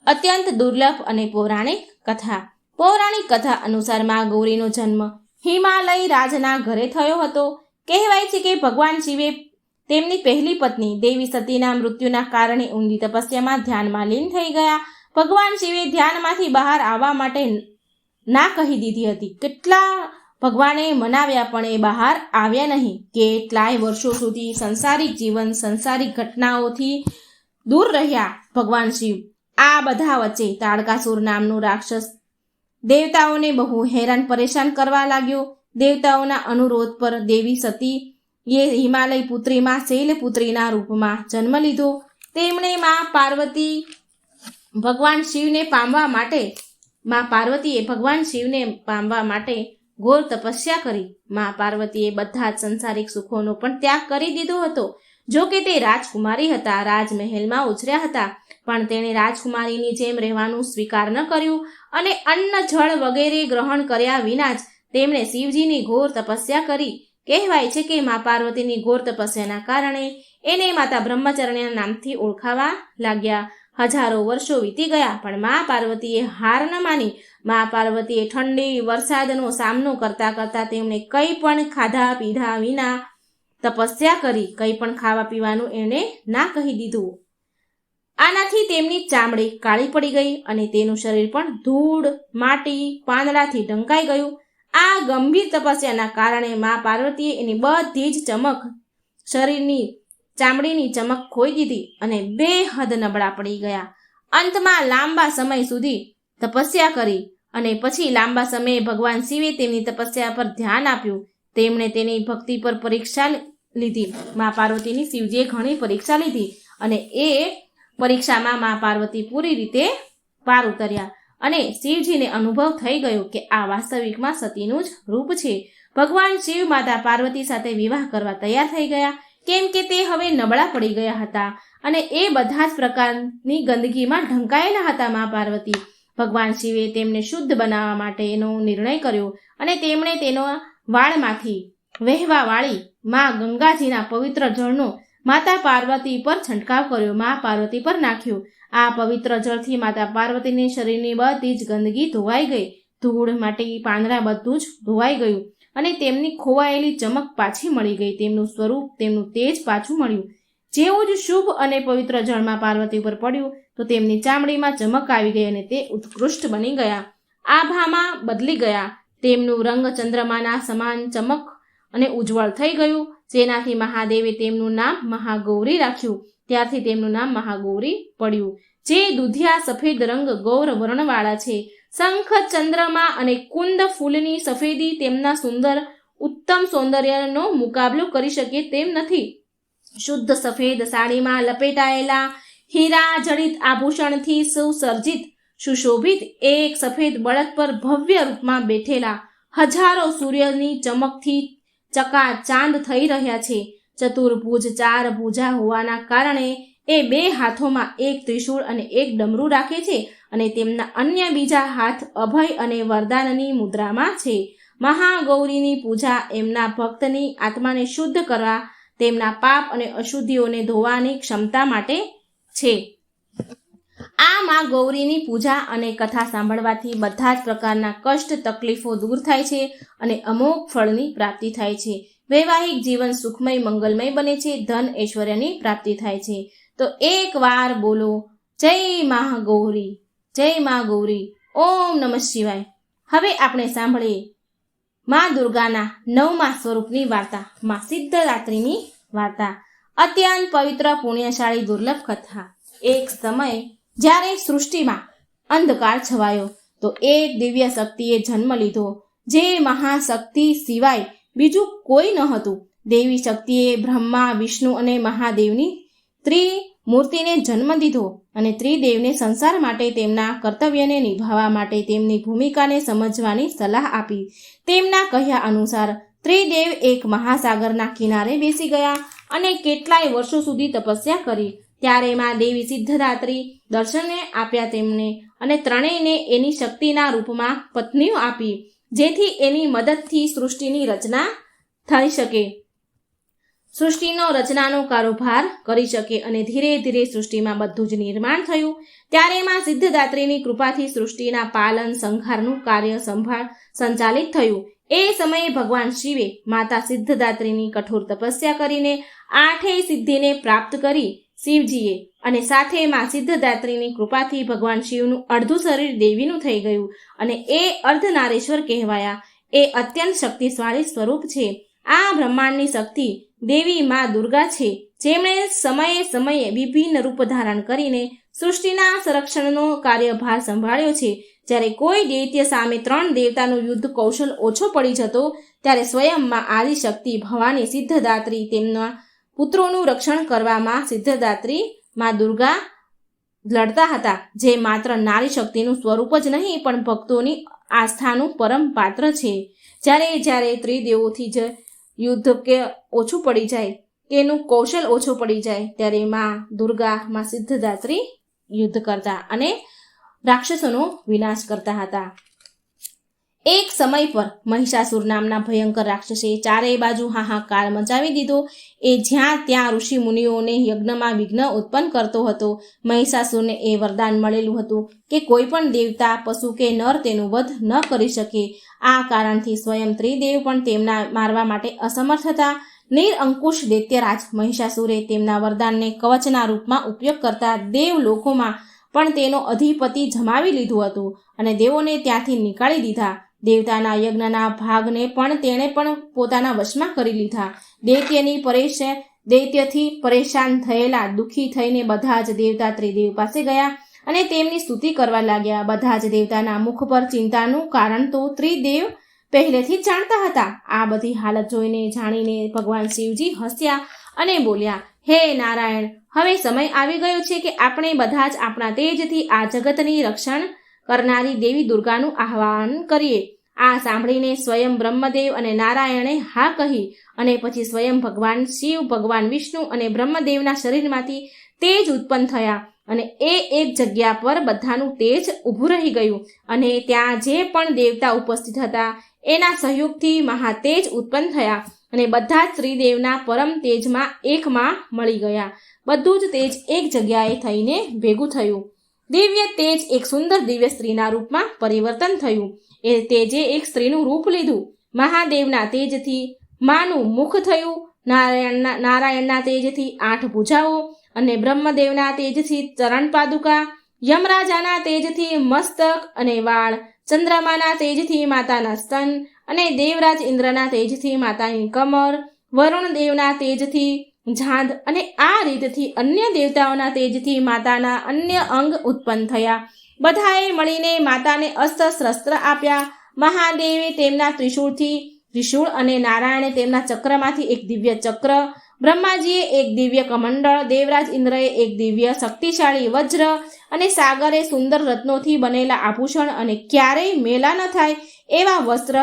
અત્યંત દુર્લભ અને પૌરાણિક કથા. પૌરાણિક કથા અનુસાર મા ગૌરીનો જન્મ હિમાલય રાજના ઘરે થયો હતો. કહેવાય છે કે ભગવાન શિવે તેમની પહેલી પત્ની દેવી સતીના મૃત્યુના કારણે ઊંડી તપસ્યામાં ધ્યાનમાં લીન થઈ ગયા. ભગવાન શિવે ધ્યાનમાંથી બહાર આવવા માટે ના કહી દીધી હતી. કેટલા ભગવાને મનાવ્યા પણ એ બહાર આવ્યા નહીં. કેટલાય વર્ષો સુધી સંસારિક જીવન, સંસારિક ઘટનાઓથી દૂર રહ્યા ભગવાન શિવ. આ બધા વચ્ચે તાડકાસુર નામનો રાક્ષસ દેવતાઓને બહુ હેરાન પરેશાન કરવા લાગ્યો. દેવતાઓના અનુરોધ પર દેવી સતી એ હિમાલય પુત્રીમાં શૈલપુત્રીના રૂપમાં જન્મ લીધો. તેમણે મા પાર્વતીએ ભગવાન શિવને પામવા માટે ઘોર તપસ્યા કરી. મા પાર્વતીએ બધા જ સંસારિક સુખોનો પણ ત્યાગ કરી દીધો હતો. જો કે તે રાજકુમારી હતા, રાજમહેલમાં ઉછર્યા હતા, પણ તેણે રાજકુમારીની જેમ રહેવાનું સ્વીકાર ન કર્યું અને અન્ન જળ વગેરે ગ્રહણ કર્યા વિના જ તેમણે શિવજીની ઘોર તપસ્યા કરી. કહેવાય છે કે મા પાર્વતીની ઘોર તપસ્યાના કારણે એને માતા બ્રહ્મચારિણીના નામથી ઓળખાવા લાગ્યા. હજારો વર્ષો વીતી ગયા, પણ મા પાર્વતીએ હાર ન માની. મા પાર્વતીએ ઠંડી વરસાદનો સામનો કરતા કરતા તેમણે કંઈ પણ ખાધા પીધા વિના તપસ્યા કરી. કંઈ પણ ખાવા પીવાનું એણે ના કહી દીધું. આનાથી તેમની ચામડી કાળી પડી ગઈ અને તેનું શરીર પણ ધૂળ, માટી, પાંદડાથી ઢંકાઈ ગયું. આ ગંભીર તપસ્યાના કારણે મા પાર્વતીએ એની બધી જ ચમક, શરીરની ચામડીની ચમક ખોઈ દીધી અને બેહદ નબળા પડી ગયા. અંતમાં લાંબા સમય સુધી તપસ્યા કરી અને પછી લાંબા સમયે ભગવાન શિવે તેમની તપસ્યા પર ધ્યાન આપ્યું. તેમણે તેની ભક્તિ પર પરીક્ષા લીધી. મા પાર્વતીની શિવજીએ ઘણી પરીક્ષા લીધી અને એ પરીક્ષામાં મા પાર્વતી પૂરી રીતે પાર ઉતર્યા અને શિવજીને અનુભવ થઈ ગયો કે આ વાસ્તવિકમાં સતીનું જ રૂપ છે. ભગવાન શિવ માતા પાર્વતી સાથે વિવાહ કરવા તૈયાર થઈ ગયા, કેમ કે તે હવે નબળા પડી ગયા હતા અને એ બધા જ પ્રકારની ગંદકીમાં ઢંકાયેલા હતા. મા પાર્વતી ભગવાન શિવે તેમને શુદ્ધ બનાવવા માટેનો નિર્ણય કર્યો અને તેમણે તેનો વાળમાંથી વહેવા વાળી મા ગંગાજીના પવિત્ર જળનો માતા પાર્વતી પર છંટકાવ કર્યો, મા પાર્વતી પર નાખ્યો. આ પવિત્ર જળથી માતા પાર્વતીની શરીરની બધી જ ગંદકી ધોવાઈ ગઈ. ધૂળ, માટી, પાંદડા બધું જ ધોવાઈ ગયું અને તેમની ખોવાયેલી ચમક પાછી મળી ગઈ. તેમનું સ્વરૂપ, તેમનું તેજ પાછું મળ્યું. જેવું જ શુભ અને પવિત્ર જળમાં પાર્વતી ઉપર પડ્યું તો તેમની ચામડીમાં ચમક આવી ગઈ અને તે ઉત્કૃષ્ટ બની ગયા, આભામાં બદલી ગયા. તેમનું રંગ ચંદ્રમાના સમાન ચમક અને ઉજ્જવળ થઈ ગયું, જેનાથી મહાદેવે તેમનું નામ મહાગૌરી રાખ્યું. ત્યારથી તેમનું નામ મહાગૌરી પડ્યું. જે દુધિયા સફેદ રંગ ગૌર વર્ણવાળા છે, શંખ, ચંદ્રમા અને કુંદ ફૂલની સફેદી તેમના સુંદર ઉત્તમ સૌંદર્યનો મુકાબલો કરી શકે તેમ નથી. શુદ્ધ સફેદ સાડીમાં લપેટાયેલા હીરા જડિત આભૂષણથી સુસર્જિત સુશોભિત એક સફેદ બળદ પર ભવ્ય રૂપમાં બેઠેલા હજારો સૂર્યની ચમકથી ચકાચાંદ થઈ રહ્યા છે. ચતુર્ભુજ 4 ભુજા હોવાના કારણે એ 2 હાથોમાં એક ત્રિશૂળ અને એક ડમરું રાખે છે અને તેમના અન્ય બીજા હાથ અભય અને વરદાનની મુદ્રામાં છે. મહાગૌરીની પૂજા એમના ભક્તની આત્માને શુદ્ધ કરવા, તેમના પાપ અને અશુદ્ધિઓને ધોવાની ક્ષમતા માટે છે. આ માં ગૌરીની પૂજા અને કથા સાંભળવાથી બધા જ પ્રકારના કષ્ટ તકલીફો દૂર થાય છે અને અમોઘ ફળની પ્રાપ્તિ થાય છે. વૈવાહિક જીવન સુખમય મંગલમય બને છે. ધન ઐશ્વર્યની પ્રાપ્તિ થાય છે. તો એક વાર બોલો જય મહાગૌરી, જય મા ગૌરી, ઓમ નમઃ શિવાય. હવે આપણે સાંભળીએ માં દુર્ગાના 9મા સ્વરૂપની વાર્તા, માં સિદ્ધરાત્રિની વાર્તા. અત્યંત પવિત્ર પુણ્યશાળી દુર્લભ કથા. એક સમય જ્યારે સૃષ્ટિમાં અંધકાર છવાયો તો એક દિવ્ય શક્તિએ જન્મ લીધો, જે મહાશક્તિ સિવાય બીજું કોઈ ન હતું. દેવી શક્તિએ બ્રહ્મા, વિષ્ણુ અને મહાદેવની ત્રિમૂર્તિને જન્મ દીધો અને ત્રિદેવને સંસાર માટે તેમના કર્તવ્યને નિભાવવા માટે તેમની ભૂમિકાને સમજવાની સલાહ આપી. તેમના કહ્યા અનુસાર ત્રિદેવ એક મહાસાગરના કિનારે બેસી ગયા અને કેટલાય વર્ષો સુધી તપસ્યા કરી. ત્યારે માં દેવી સિદ્ધરાત્રિ દર્શને આપ્યા તેમને અને ત્રણેયને એની શક્તિના રૂપમાં પત્નીઓ આપી, જેથી એની મદદથી સૃષ્ટિની રચના થઈ શકે, સૃષ્ટિનો રચનાનો કારોબાર કરી શકે અને ધીરે ધીરે સૃષ્ટિમાં બધું જ નિર્માણ થયું. ત્યારે માં સિદ્ધદાત્રીની કૃપાથી સૃષ્ટિના પાલન સંહારનું કાર્ય સંચાલિત થયું. એ સમયે ભગવાન શિવે માતા સિદ્ધદાત્રીની કઠોર તપસ્યા કરીને 8 સિદ્ધિને પ્રાપ્ત કરી. શિવજીએ અને સાથે માં સિદ્ધદાત્રીની કૃપાથી ભગવાન શિવનું અડધું શરીર દેવીનું થઈ ગયું અને એ અર્ધનારેશ્વર કહેવાયા. એ અત્યંત શક્તિશાળી સ્વરૂપ છે. આ બ્રહ્માંડની શક્તિ દેવી માં દુર્ગા છે, જેમણે સમયે સમયે વિભિન્ન રૂપ ધારણ કરીને સૃષ્ટિના સંરક્ષણનો કાર્યભાર સંભાળ્યો છે. જ્યારે કોઈ દૈત્ય સામે 3 દેવતાનું યુદ્ધ કૌશલ ઓછો પડી જતો ત્યારે સ્વયંમાં આદિશક્તિ ભવાની સિદ્ધદાત્રી તેમના પુત્રોનું રક્ષણ કરવામાં સિદ્ધદાત્રી માં દુર્ગા લડતા હતા, જે માત્ર નારી શક્તિનું સ્વરૂપ જ નહીં પણ ભક્તોની આસ્થાનું પરમ પાત્ર છે. જ્યારે ત્રિદેવોથી જ યુદ્ધ કે ઓછું પડી જાય, તેનું કૌશલ ઓછું પડી જાય, ત્યારે માં દુર્ગા માં સિદ્ધદાત્રી યુદ્ધ કરતા અને રાક્ષસોનો વિનાશ કરતા હતા. એક સમય પર મહિષાસુર નામના ભયંકર રાક્ષસે ચારેય બાજુ હાહાકાર મચાવી દીધો. એ જ્યાં ત્યાં ઋષિ મુનિઓને યજ્ઞમાં વિઘ્ન ઉત્પન્ન કરતો હતો. મહિષાસુરને એ વરદાન મળેલું હતું કે કોઈ પણ દેવતા, પશુ કે નર તેનું વધ ન કરી શકે. આ કારણથી સ્વયં ત્રિદેવ પણ તેમના મારવા માટે અસમર્થ હતા. નિરંકુશ દૈત્યરાજ મહિષાસુરે તેમના વરદાનને કવચના રૂપમાં ઉપયોગ કરતા દેવ લોકોમાં પણ તેનો અધિપતિ જમાવી લીધું હતું અને દેવોને ત્યાંથી નીકાળી દીધા. દેવતાના યજ્ઞના ભાગને પણ તેણે પણ પોતાના વશમાં કરી લીધા. દૈત્યથી પરેશાન થયેલા દુઃખી થઈને બધા જ દેવતા ત્રિદેવ પાસે ગયા અને તેમની સ્તુતિ કરવા લાગ્યા. બધા જ દેવતાના મુખ પર ચિંતાનું કારણ તો ત્રિદેવ પહેલેથી જ જાણતા હતા. આ બધી હાલત જોઈને જાણીને ભગવાન શિવજી હસ્યા અને બોલ્યા, હે નારાયણ, હવે સમય આવી ગયો છે કે આપણે બધા જ આપણા તેજથી આ જગતની રક્ષણ કરનારી દેવી દુર્ગાનું આહ્વાન કરીએ. આ સાંભળીને સ્વયં બ્રહ્મદેવ અને નારાયણે હા કહી અને પછી સ્વયં ભગવાન શિવ, ભગવાન વિષ્ણુ અને બ્રહ્મદેવના શરીરમાંથી તેજ ઉત્પન્ન થયા અને એક જગ્યા પર બધાનું તેજ ઊભું રહી ગયું અને ત્યાં જે પણ દેવતા ઉપસ્થિત હતા એના સહયોગથી મહાતેજ ઉત્પન્ન થયા અને બધા જ ત્રિદેવના પરમ તેજમાં એકમાં મળી ગયા. બધું જ તેજ એક જગ્યાએ થઈને ભેગું થયું. દિવ્ય તેજ એક સુંદર દિવ્ય સ્ત્રીના રૂપમાં પરિવર્તન થયું. એ તેજે એક સ્ત્રીનું રૂપ લીધું. મહાદેવના તેજથી માનું મુખ થયું, નારાયણના તેજથી 8 ભુજાઓ અને બ્રહ્મદેવના તેજથી ચરણ પાદુકા, યમરાજાના તેજથી મસ્તક અને વાળ, ચંદ્રમાના તેજથી માતાના સ્તન અને દેવરાજ ઇન્દ્રના તેજથી માતાની કમર, વરુણ દેવના તેજથી જાંઘ અને આ રીતથી અન્ય દેવતાઓના તેજથી માતાના અન્ય અંગ ઉત્પન્ન થયા. બધાએ મળીને માતાને અસ્ત્ર શસ્ત્ર આપ્યા. મહાદેવે તેમના ત્રિશૂળ અને નારાયણે તેમના ચક્રમાંથી એક દિવ્ય ચક્ર, બ્રહ્માજીએ એક દિવ્ય કમંડળ, દેવરાજ ઇન્દ્રએ એક દિવ્ય શક્તિશાળી વજ્ર અને સાગરે સુંદર રત્નોથી બનેલા આભૂષણ અને ક્યારેય મેલા ન થાય એવા વસ્ત્ર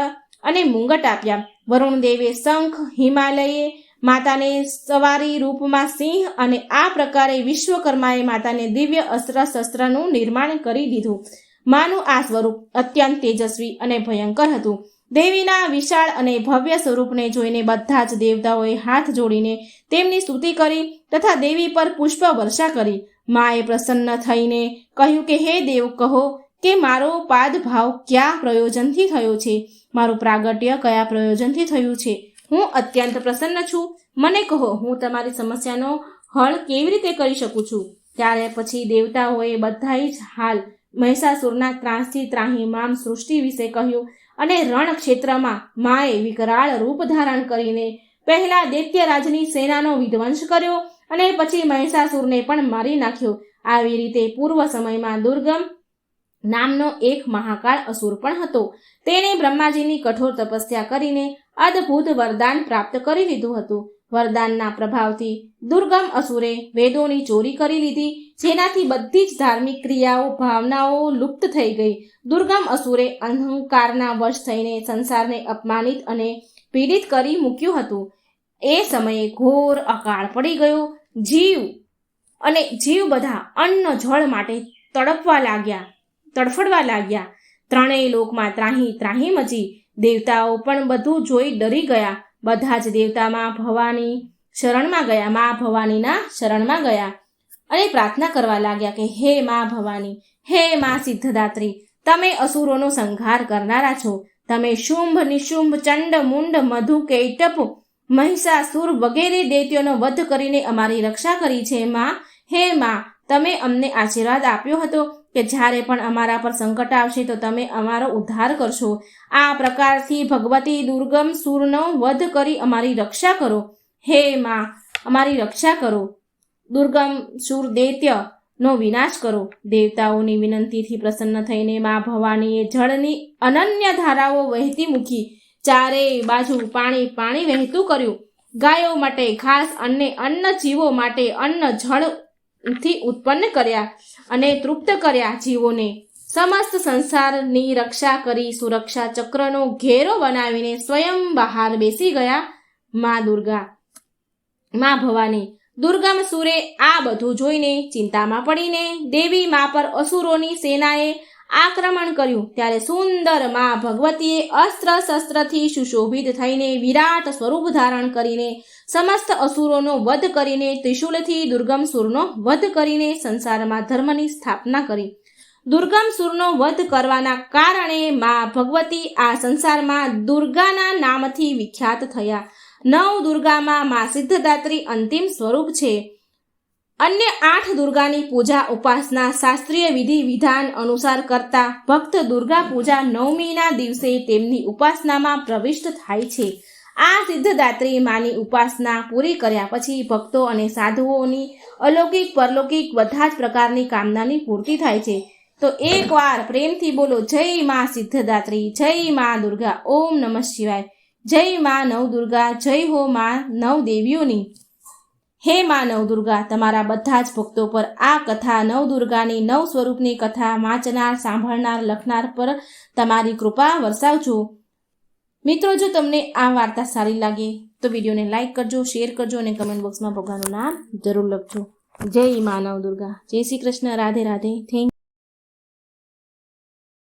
અને મુંગટ આપ્યા. વરુણદેવે શંખ, હિમાલયે માતાને સવારી રૂપમાં સિંહ અને આ પ્રકારે વિશ્વકર્માએ માતાને દિવ્ય અસ્ત્ર શસ્ત્રનું નિર્માણ કરી દીધું. માનું આ સ્વરૂપ અત્યંત તેજસ્વી અને ભયંકર હતું. દેવીના વિશાળ અને ભવ્ય સ્વરૂપને જોઈને બધા જ દેવતાઓએ હાથ જોડીને તેમની સ્તુતિ કરી તથા દેવી પર પુષ્પ વર્ષા કરી. માએ પ્રસન્ન થઈને કહ્યું કે હે દેવ, કહો કે મારો પાદભાવ કયા પ્રયોજનથી થયો છે, મારું પ્રાગટ્ય કયા પ્રયોજનથી થયું છે. હું અત્યંત પ્રસન્ન છું. મને કહો, હું તમારી સમસ્યાનો હલ કેવી રીતે કરી શકું છું. ત્યારે પછી દેવતાઓએ બધાએ જ હાલ મહિષાસુરના ત્રાસથી ત્રાહિમામ સૃષ્ટિ વિશે કહ્યું અને રણ ક્ષેત્રમાં માએ વિકરાળ રૂપ ધારણ કરીને પહેલા દૈત્યરાજની સેનાનો વિધ્વંસ કર્યો અને પછી મહિષાસુરને પણ મારી નાખ્યો. આવી રીતે પૂર્વ સમયમાં દુર્ગમ નામનો એક મહાકાળ અસુર પણ હતો. તેણે બ્રહ્માજીની કઠોર તપસ્યા કરીને અદ્ભુત વરદાન પ્રાપ્ત કરી લીધું હતું. વરદાનના પ્રભાવથી દુર્ગમ અસુરે વેદોની ચોરી કરી લીધી, જેનાથી બધી જ ધાર્મિક ક્રિયાઓ ભાવનાઓ લુપ્ત થઈ ગઈ. દુર્ગમ અસુરે અહંકારના વશ થઈને સંસારને અપમાનિત અને પીડિત કરી મૂક્યું હતું. એ સમયે ઘોર અકાળ પડી ગયો. જીવ બધા અન્ન જળ માટે તડફડવા લાગ્યા. ત્રણેય લોકમાં ત્રાહી મચી. દેવતાઓ પણ બધું જોઈ ડરી ગયા. બધા જ દેવતા માં ભવાનીના શરણમાં ગયા અને પ્રાર્થના કરવા લાગ્યા કે હે માં ભવાની, હે માં સિદ્ધદાત્રી, તમે અસુરોનો સંહાર કરનારા છો. તમે શુંભ, નિશુંભ, ચંડ, મુંડ, મધુ, કૈટપ, મહિષાસુર વગેરે દૈત્યોનો વધ કરીને અમારી રક્ષા કરી છે. માં, હે માં, તમે અમને આશીર્વાદ આપ્યો હતો કે જ્યારે પણ અમારા પર સંકટ આવશે તો તમે અમારો ઉદ્ધાર કરશો. આ પ્રકારથી ભગવતી દુર્ગમ સુરનો વધ કરી અમારી રક્ષા કરો. હે માં, અમારી રક્ષા કરો. દુર્ગમ સુર દૈત્યનો વિનાશ કરો. દેવતાઓની વિનંતીથી પ્રસન્ન થઈને મા ભવાનીએ જળની અનન્ય ધારાઓ વહેતી મૂકી. ચારેય બાજુ પાણી વહેતું કર્યું. ગાયો માટે ઘાસ અને અન્ન જીવો માટે અન્ન જળથી ઉત્પન્ન કર્યા અને તૃપ્ત કર્યા જીવોને. સમસ્ત સંસારની રક્ષા કરી સુરક્ષા ચક્રનો ઘેરો બનાવીને સ્વયં બહાર બેસી ગયા મા ભવાની. દુર્ગમ સુરે આ બધું જોઈને ચિંતામાં પડીને દેવી મા પર અસુરોની સેનાએ આક્રમણ કર્યું. ત્યારે સુંદર મા ભગવતીએ અસ્ત્ર શસ્ત્રથી સુશોભિત થઈને વિરાટ સ્વરૂપ ધારણ કરીને સમસ્ત અસુરોનો વધ કરીને ત્રિશૂલથી દુર્ગમ સુરનો વધ કરીને સંસારમાં ધર્મની સ્થાપના કરી. દુર્ગમ સુરનો વધ કરવાના કારણે મા ભગવતી આ સંસારમાં દુર્ગાના નામથી વિખ્યાત થયા. 9 દુર્ગામાં મા સિદ્ધદાત્રી અંતિમ સ્વરૂપ છે. અન્ય 8 દુર્ગાની પૂજા ઉપાસના શાસ્ત્રીય વિધિ વિધાન અનુસાર કરતા ભક્ત દુર્ગા પૂજા 9મીના દિવસે તેમની ઉપાસનામાં પ્રવિષ્ટ થાય છે. આ સિદ્ધદાત્રી માની ઉપાસના પૂરી કર્યા પછી ભક્તો અને સાધુઓની અલૌકિક પરલૌકિક બધા જ પ્રકારની કામનાની પૂર્તિ થાય છે. તો એકવાર પ્રેમથી બોલો, જય મા સિદ્ધદાત્રી, જય મા દુર્ગા, ઓમ નમઃ શિવાય. જય મા નવદુર્ગા, જય હો મા નવ દેવીઓની. હે મા નવદુર્ગા, તમારા બધા જ ભક્તો પર આ કથા નવદુર્ગાની 9 સ્વરૂપની કથા વાંચનાર, સાંભળનાર, લખનાર પર તમારી કૃપા વરસાવજો. મિત્રો, જો તમને આ વાર્તા સારી લાગે તો વિડીયોને લાઈક કરજો, શેર કરજો અને કમેન્ટ બોક્સમાં ભગવાનનું નામ જરૂર લખજો. જય મા નવદુર્ગા. જય શ્રી કૃષ્ણ. રાધે રાધે. થેન્ક